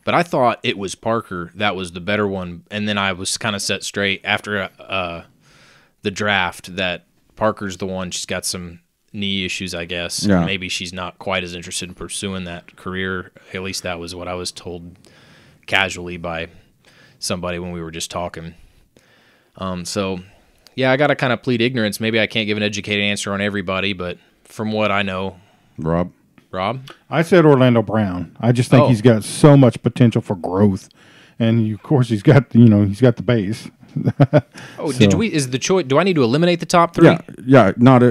but I thought it was Parker that was the better one. And then I was kind of set straight after the draft that Parker's the one. She's got some knee issues, I guess. Yeah. Maybe she's not quite as interested in pursuing that career. At least that was what I was told casually by somebody when we were just talking. So, yeah, I got to kind of plead ignorance. Maybe I can't give an educated answer on everybody, but from what I know. Rob? I said Orlando Brown. I just think he's got so much potential for growth. And, of course, he's got the base. Is the choice? Do I need to eliminate the top 3? Yeah. Not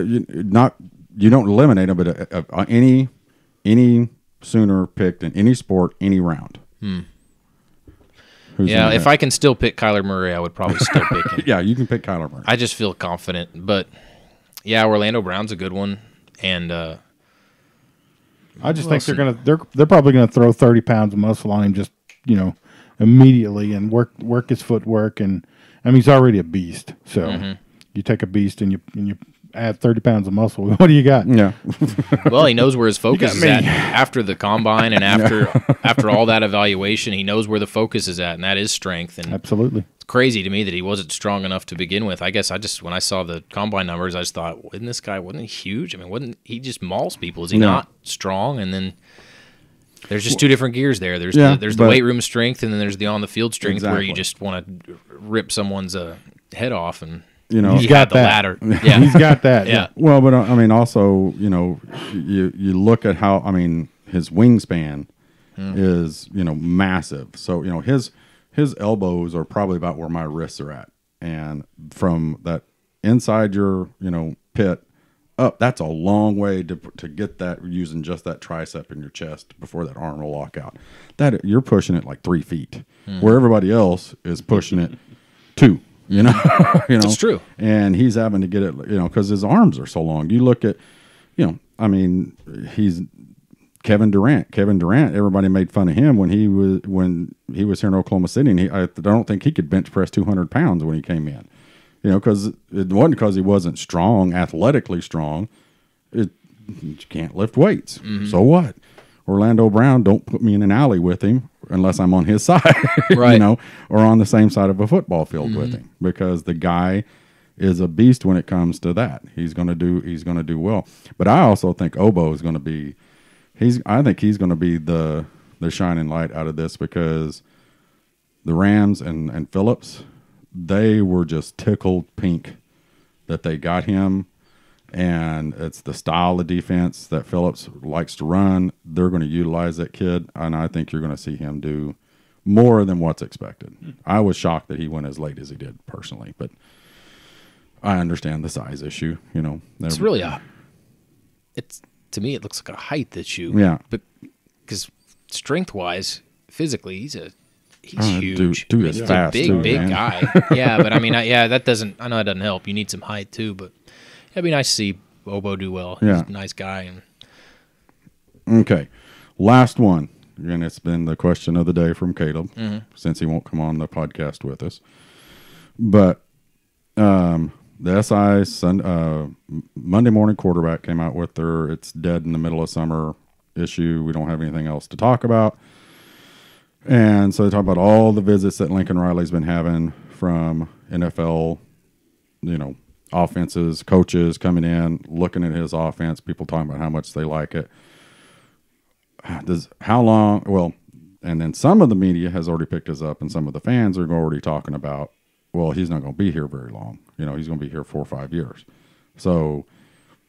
you don't eliminate them, but any Sooner picked in any sport, any round. If I can still pick Kyler Murray, I would probably still pick him. Yeah, you can pick Kyler Murray. I just feel confident, but yeah, Orlando Brown's a good one. And I just think they're probably gonna throw 30 pounds of muscle on him just immediately and work his footwork, and I mean he's already a beast. So you take a beast and you add 30 pounds of muscle. What do you got? Yeah. well, he knows where his focus is at after the combine and after all that evaluation. He knows where the focus is at, and that is strength. And Absolutely. it's crazy to me that he wasn't strong enough to begin with. I guess when I saw the combine numbers, I just thought, wasn't he huge? I mean, wasn't he just mauls people? Is he not strong? And then there's just two different gears there. There's the weight room strength, and then there's the on the field strength where you just want to rip someone's head off. And he's got the that. latter. Yeah, he's got that. Yeah. Well, but I mean, also, you look at how, I mean, his wingspan is, massive. So, his elbows are probably about where my wrists are at. And from that inside your, pit up, that's a long way to get that using just that tricep in your chest before that arm will lock out. That you're pushing it like 3 feet, where everybody else is pushing it 2. It's true. And he's having to get it, because his arms are so long. You look at, I mean, he's Kevin Durant. Kevin Durant, everybody made fun of him when he was here in Oklahoma City. And I don't think he could bench press 200 pounds when he came in, because it wasn't because he wasn't strong, athletically strong. You can't lift weights. So what? Orlando Brown, don't put me in an alley with him unless I'm on his side, right. Or on the same side of a football field with him, because the guy is a beast when it comes to that. He's going to do well. But I also think Obo is going to be, I think he's going to be the shining light out of this, because the Rams and Phillips, they were just tickled pink that they got him. And it's the style of defense that Phillips likes to run. They're going to utilize that kid, and I think you're going to see him do more than what's expected. I was shocked that he went as late as he did, personally, but I understand the size issue. It's really to me, it looks like a height issue. Yeah, but because strength-wise, physically, he's huge. Dude is fast. Big guy. Yeah, but I mean, that doesn't. I know that doesn't help. You need some height too, but. It'd be nice to see Obo do well. He's a nice guy. Okay. Last one. And it's been the question of the day from Caleb, since he won't come on the podcast with us. But the SI Monday morning quarterback came out with their "It's dead in the middle of summer" issue. We don't have anything else to talk about. And so they talk about all the visits that Lincoln Riley's been having from NFL, offenses, coaches coming in, looking at his offense, people talking about how much they like it. And then some of the media has already picked us up, and some of the fans are already talking about, well, he's not going to be here very long. He's going to be here 4 or 5 years. So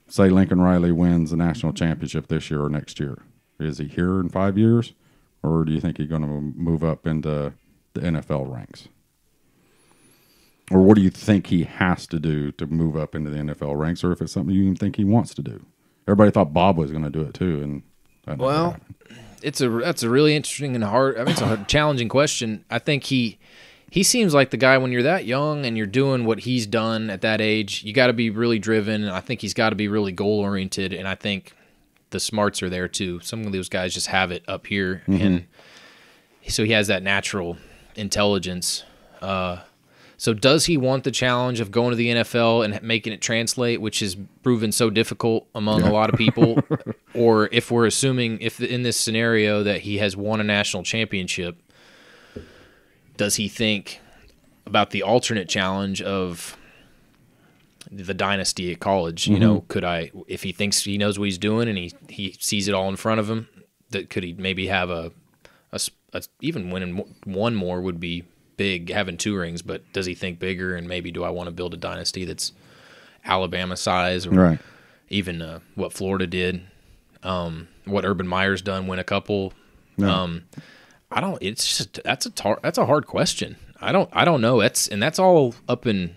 say Lincoln Riley wins the national championship this year or next year. Is he here in 5 years? Or do you think he's going to move up into the NFL ranks? Or what do you think he has to do to move up into the NFL ranks, or if it's something you even think he wants to do? Everybody thought Bob was going to do it too, and that's a really interesting and hard. I mean, it's a challenging question. I think he seems like the guy when you're that young and you're doing what he's done at that age. You got to be really driven, and I think he's got to be really goal oriented. And I think the smarts are there too. Some of those guys just have it up here, and so he has that natural intelligence. So does he want the challenge of going to the NFL and making it translate, which has proven so difficult among a lot of people? Or if we're assuming, if in this scenario that he has won a national championship, does he think about the alternate challenge of the dynasty at college? If he thinks he knows what he's doing and he sees it all in front of him, that could he maybe have a even winning one more would be big, having 2 rings, but does he think bigger, and maybe do I want to build a dynasty that's Alabama size, or even what Florida did, what Urban Meyer's done, win a couple? I don't. It's just that's a hard question. I don't know. That's all up in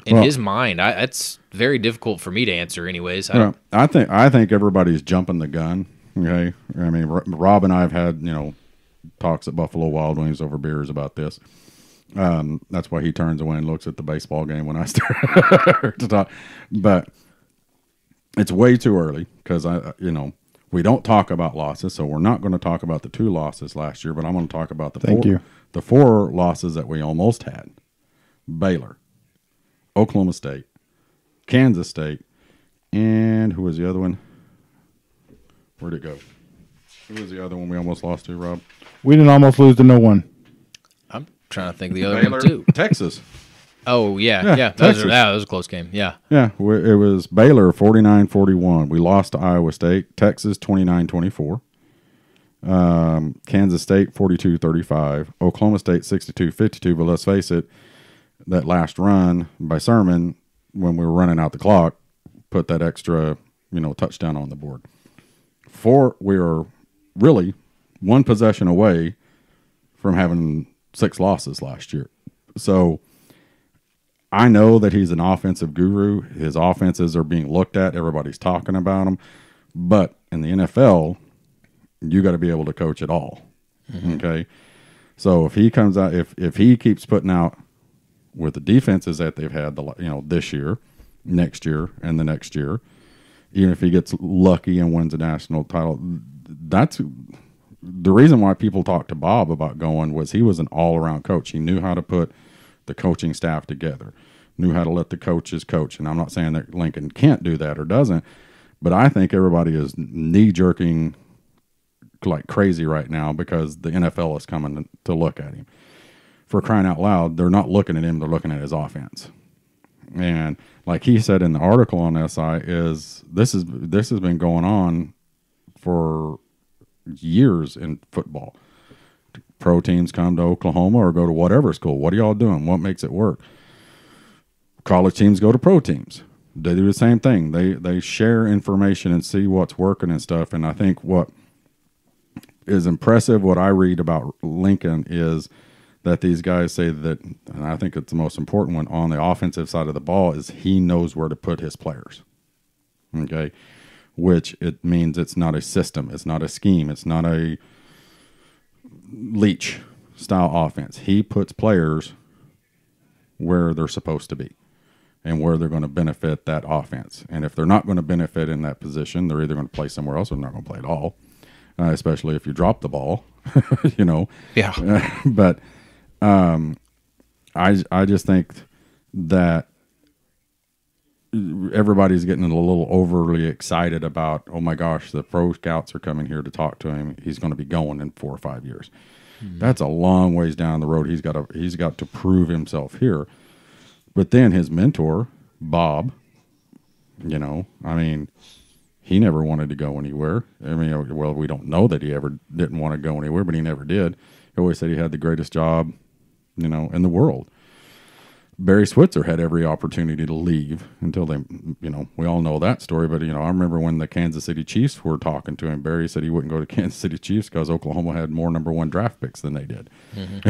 his mind. It's very difficult for me to answer. Anyways, I think everybody's jumping the gun. Okay, I mean, Rob and I have had talks at Buffalo Wild Wings over beers about this. That's why he turns away and looks at the baseball game when I start to talk. But it's way too early because we don't talk about losses, so we're not going to talk about the 2 losses last year. But I'm going to talk about the 4 losses that we almost had: Baylor, Oklahoma State, Kansas State, and who was the other one? Where'd it go? Who was the other one we almost lost to, Rob? We didn't almost lose to no one. I'm trying to think of the other one too. Texas. Oh, yeah. That was a close game. Yeah. Yeah, it was Baylor 49-41. We lost to Iowa State. Texas 29-24. Kansas State 42-35. Oklahoma State 62-52. But let's face it, that last run by Sermon, when we were running out the clock, put that extra, touchdown on the board. We are really 1 possession away from having 6 losses last year. So I know that he's an offensive guru. His offenses are being looked at. Everybody's talking about them. But in the NFL, you got to be able to coach it all. Mm-hmm. Okay? So if he comes out, if he keeps putting out with the defenses that they've had, this year, next year, and the next year, even if he gets lucky and wins a national title, that's the reason why people talked to Bob about going was he was an all-around coach. He knew how to put the coaching staff together, knew how to let the coaches coach. And I'm not saying that Lincoln can't do that or doesn't, but I think everybody is knee-jerking like crazy right now because the NFL is coming to look at him. For crying out loud, they're not looking at him, they're looking at his offense. And like he said in the article on SI, this has been going on for years in football. Pro teams come to Oklahoma or go to whatever school. What are y'all doing? What makes it work? College teams go to pro teams. They do the same thing. They share information and see what's working and stuff. And I think what is impressive, what I read about Lincoln is that these guys say that, and I think it's the most important one on the offensive side of the ball, is he knows where to put his players. Okay? Which it means it's not a system. It's not a scheme. It's not a Leach style offense. He puts players where they're supposed to be and where they're going to benefit that offense. And if they're not going to benefit in that position, they're either going to play somewhere else or they're not going to play at all, especially if you drop the ball, Yeah. But I just think that everybody's getting a little overly excited about, oh my gosh, the pro scouts are coming here to talk to him. He's going to be going in 4 or 5 years. Mm-hmm. That's a long ways down the road. He's got to prove himself here. But then his mentor, Bob, he never wanted to go anywhere. Well, we don't know that he ever didn't want to go anywhere, but he never did. He always said he had the greatest job, in the world. Barry Switzer had every opportunity to leave until they, we all know that story. But, I remember when the Kansas City Chiefs were talking to him, Barry said he wouldn't go to Kansas City Chiefs because Oklahoma had more number 1 draft picks than they did. Mm-hmm.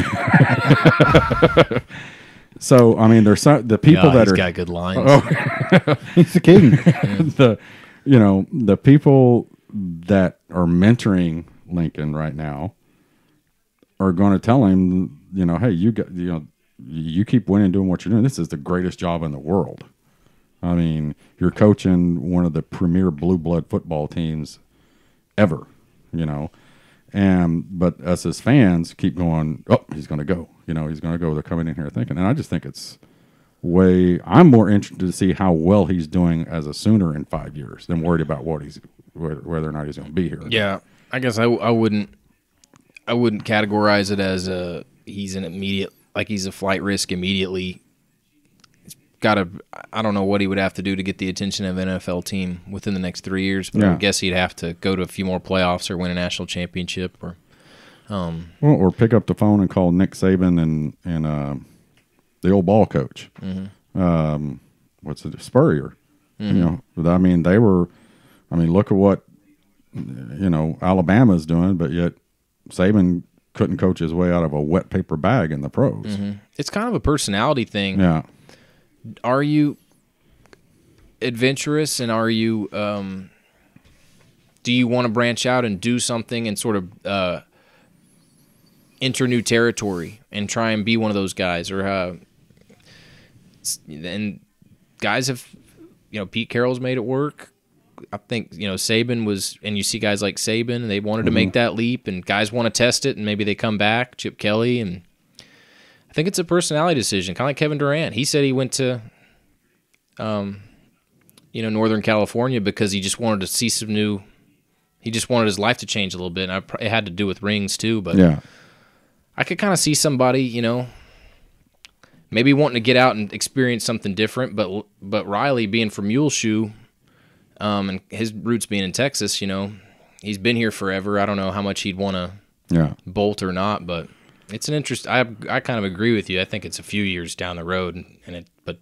So, there's the people that he's are. Got good lines. Oh. He's the king. The people that are mentoring Lincoln right now are going to tell him, hey, you keep winning doing what you're doing. This is the greatest job in the world. You're coaching one of the premier blue blood football teams ever, but us as fans keep going, oh, he's going to go. He's going to go. They're coming in here thinking. And I just think I'm more interested to see how well he's doing as a Sooner in 5 years than worried about whether or not he's going to be here. Yeah, I guess I wouldn't categorize it as he's an immediate, like he's a flight risk immediately. I don't know what he would have to do to get the attention of an NFL team within the next 3 years, but I would guess he'd have to go to a few more playoffs or win a national championship or pick up the phone and call Nick Saban and the old ball coach. Mm-hmm. Spurrier. Mm-hmm. They were. Look at what Alabama's doing, but yet Saban couldn't coach his way out of a wet paper bag in the pros. Mm-hmm. It's kind of a personality thing. Yeah. Are you adventurous, and are you? Do you want to branch out and do something and sort of enter new territory and try and be one of those guys, or and guys have, Pete Carroll's made it work. I think, Saban was, and you see guys like Saban, and they wanted to make that leap, and guys want to test it, and maybe they come back, Chip Kelly, and I think it's a personality decision, kind of like Kevin Durant. He said he went to, Northern California because he just wanted to see some new, he just wanted his life to change a little bit, and it had to do with rings too, but yeah. I could kind of see somebody, maybe wanting to get out and experience something different, but Riley being from Muleshoe, and his roots being in Texas, he's been here forever. I don't know how much he'd want to bolt or not, but it's an interest. I kind of agree with you. I think it's a few years down the road, but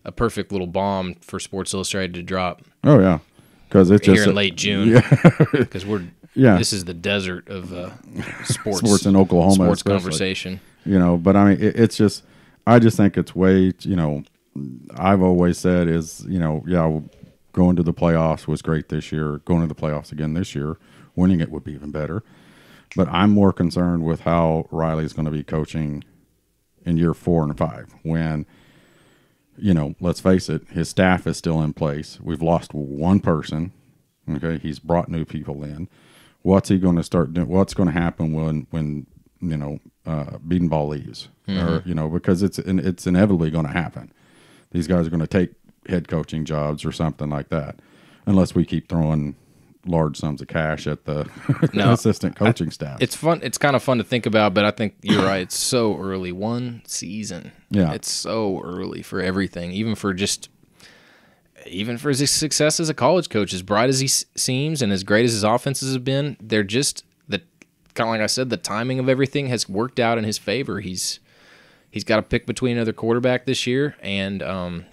a perfect little bomb for Sports Illustrated to drop. Oh yeah, because it's here just in late June. Because this is the desert of sports in Oklahoma, sports especially. Conversation. But I mean, it's just, I just think it's way, I've always said is, going to the playoffs was great this year. Going to the playoffs again this year, winning it would be even better. But I'm more concerned with how Riley's going to be coaching in year 4 and 5 when, let's face it, his staff is still in place. We've lost one person. Okay, he's brought new people in. What's he going to start doing? What's going to happen when Beatonball leaves? Mm-hmm. Or because it's inevitably going to happen. These guys are going to take head coaching jobs or something like that, unless we keep throwing large sums of cash at the assistant coaching staff. It's fun. It's kind of fun to think about, but I think you're right. It's so early. One season. Yeah. It's so early for everything, even for his success as a college coach. As bright as he seems and as great as his offenses have been, they're just, kind of like I said, the timing of everything has worked out in his favor. He's got to pick between another quarterback this year, and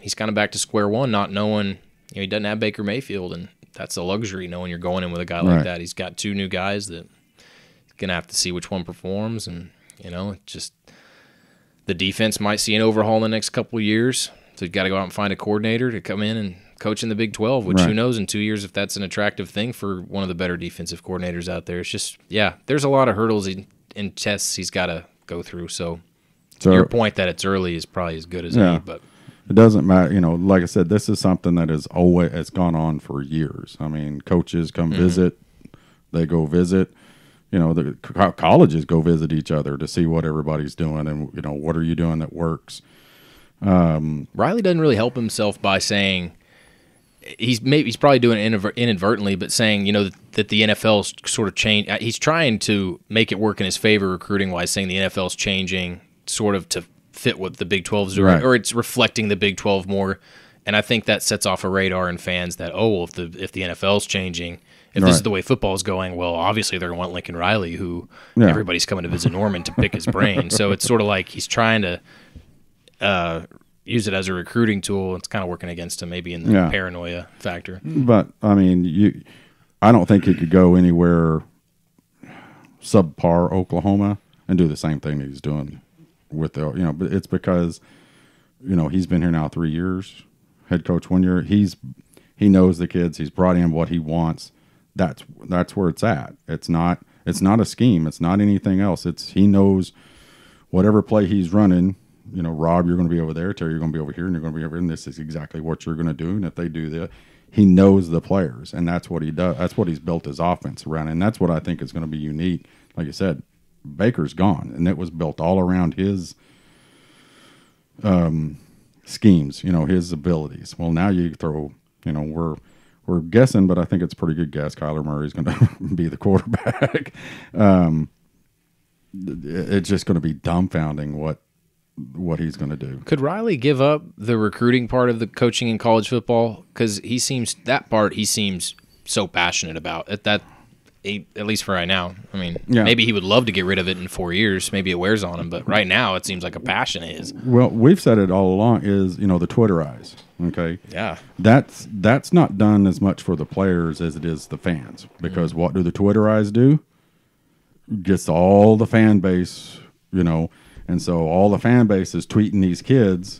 he's kind of back to square one, not knowing, he doesn't have Baker Mayfield, and that's a luxury knowing you're going in with a guy like that. He's got 2 new guys that he's going to have to see which one performs, and, just the defense might see an overhaul in the next couple of years, so you've got to go out and find a coordinator to come in and coach in the Big 12, which who knows in 2 years if that's an attractive thing for one of the better defensive coordinators out there. It's just, there's a lot of hurdles and tests he's got to go through, so your point that it's early is probably as good as any, but it doesn't matter. Like I said, this is something that has gone on for years. I mean, coaches come visit, they go visit. The colleges go visit each other to see what everybody's doing and what are you doing that works. Riley doesn't really help himself by saying he's probably doing it inadvertently, but saying that the NFL's sort of changed. He's trying to make it work in his favor recruiting wise, saying the NFL's changing sort of to fit what the Big 12's doing, or it's reflecting the Big 12 more. And I think that sets off a radar in fans that, if the NFL's changing, if this is the way football's going, well, obviously they're going to want Lincoln Riley, who everybody's coming to visit Norman to pick his brain. So it's sort of like he's trying to use it as a recruiting tool. It's kind of working against him maybe in the paranoia factor. But, I mean, I don't think he could go anywhere subpar Oklahoma and do the same thing that he's doing with but it's because, he's been here now 3 years, head coach 1 year. He knows the kids. He's brought in what he wants. That's where it's at. It's not a scheme. It's not anything else. He knows whatever play he's running, Rob, you're going to be over there. Terry, you're going to be over here, and you're going to be over here, and this is exactly what you're going to do. And if they do that, he knows the players, and that's what he does. That's what he's built his offense around, and that's what I think is going to be unique. Like I said, Baker's gone, and it was built all around his schemes, his abilities. Well, now you throw, we're guessing, but I think it's a pretty good guess. Kyler Murray's going to be the quarterback. It's just going to be dumbfounding what he's going to do. Could Riley give up the recruiting part of the coaching in college football? Because he seems so passionate about it, at least for right now. I mean, maybe he would love to get rid of it in 4 years. Maybe it wears on him, but right now it seems like a passion of his. Well, we've said it all along is, the Twitterize, okay? Yeah. That's not done as much for the players as it is the fans, because what do the Twitterize do? Gets all the fan base, and so all the fan base is tweeting these kids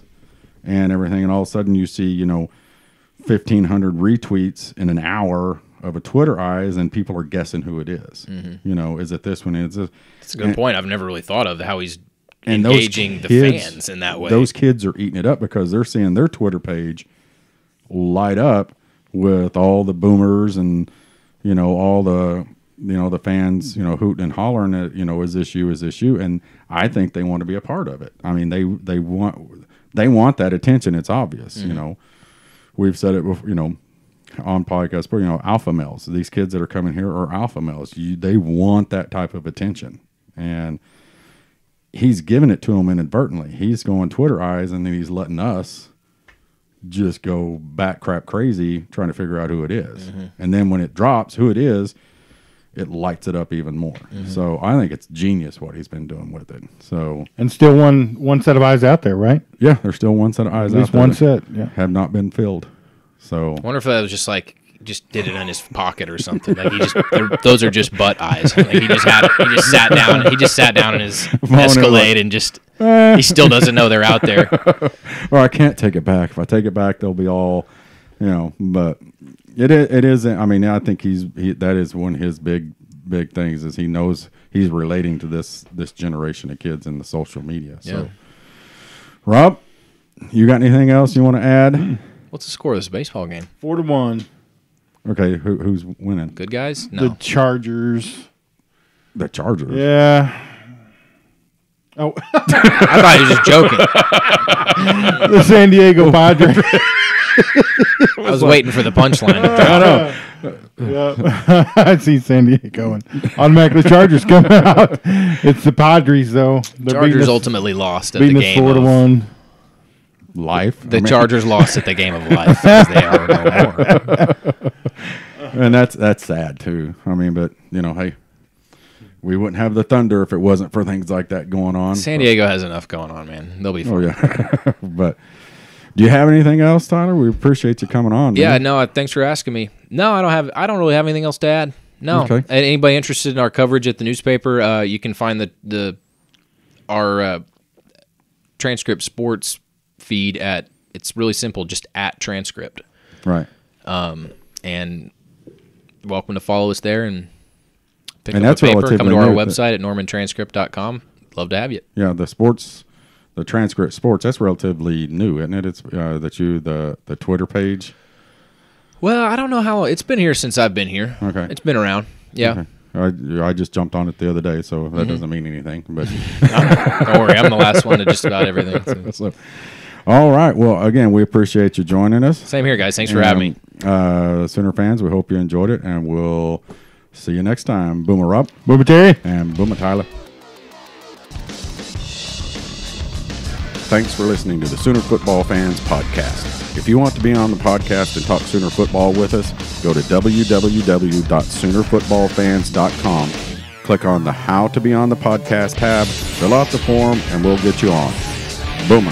and everything, and all of a sudden you see, 1,500 retweets in an hour of a Twitterize, and people are guessing who it is. Mm-hmm. Is it this one? That's a good point. I've never really thought of how he's engaging the fans in that way. Those kids are eating it up because they're seeing their Twitter page light up with all the boomers and, all the, the fans, hooting and hollering at, is issue. And I think they want to be a part of it. I mean, they want that attention. It's obvious, We've said it before, on podcasts, but, alpha males. These kids that are coming here are alpha males. They want that type of attention. And he's giving it to them inadvertently. He's going Twitter eyes, and then he's letting us just go bat crap crazy trying to figure out who it is. And then when it drops who it is, it lights it up even more. So I think it's genius what he's been doing with it. So and still one set of eyes out there, right? Yeah, there's still one set of eyes At least out there. one set, yeah. Have not been filled. So I wonder if that was just did it in his pocket or something. Like those are just butt eyes. Like he just sat down in his Escalade and just he still doesn't know they're out there. Or I can't take it back. If I take it back, they'll be all, but it is. I mean, I think that is one of his big things is he knows he's relating to this generation of kids in the social media. So, yeah. Rob, you got anything else you want to add? What's the score of this baseball game? 4-1. Okay, who's winning? Good guys? No. The Chargers. The Chargers? Yeah. Oh. I thought he was just joking. The San Diego Padres. I was waiting for the punchline. I know. Yeah. I see San Diego and automatically Chargers come out. It's the Padres, though. Chargers ultimately lost at the game 4-1. Life. The Chargers lost at the game of life because they are no more. And that's sad too. I mean, but hey, we wouldn't have the Thunder if it wasn't for things like that going on. San Diego has enough going on, man. They'll be fine. Oh yeah. But do you have anything else, Tyler? We appreciate you coming on. Yeah, no, thanks for asking me. No, I don't really have anything else to add. No. Okay. Anybody interested in our coverage at the newspaper, you can find our Transcript Sports feed it's really simple, just at Transcript. Right. And welcome to follow us there and pick and up that's a paper. Come to our new, website at normantranscript.com. Love to have you. Yeah, the Transcript Sports, that's relatively new, isn't it? It's the Twitter page. Well, I don't know how it's been here since I've been here. Okay. It's been around. Yeah. Okay. I just jumped on it the other day, so that doesn't mean anything. But don't worry, I'm the last one to just about everything. So, all right. Well, again, we appreciate you joining us. Same here, guys. Thanks for having me. Sooner fans, we hope you enjoyed it, and we'll see you next time. Boomer Rob. Boomer Terry. And Boomer Tyler. Thanks for listening to the Sooner Football Fans Podcast. If you want to be on the podcast and talk Sooner football with us, go to www.soonerfootballfans.com. Click on the How to Be on the Podcast tab, fill out the form, and we'll get you on. Boomer.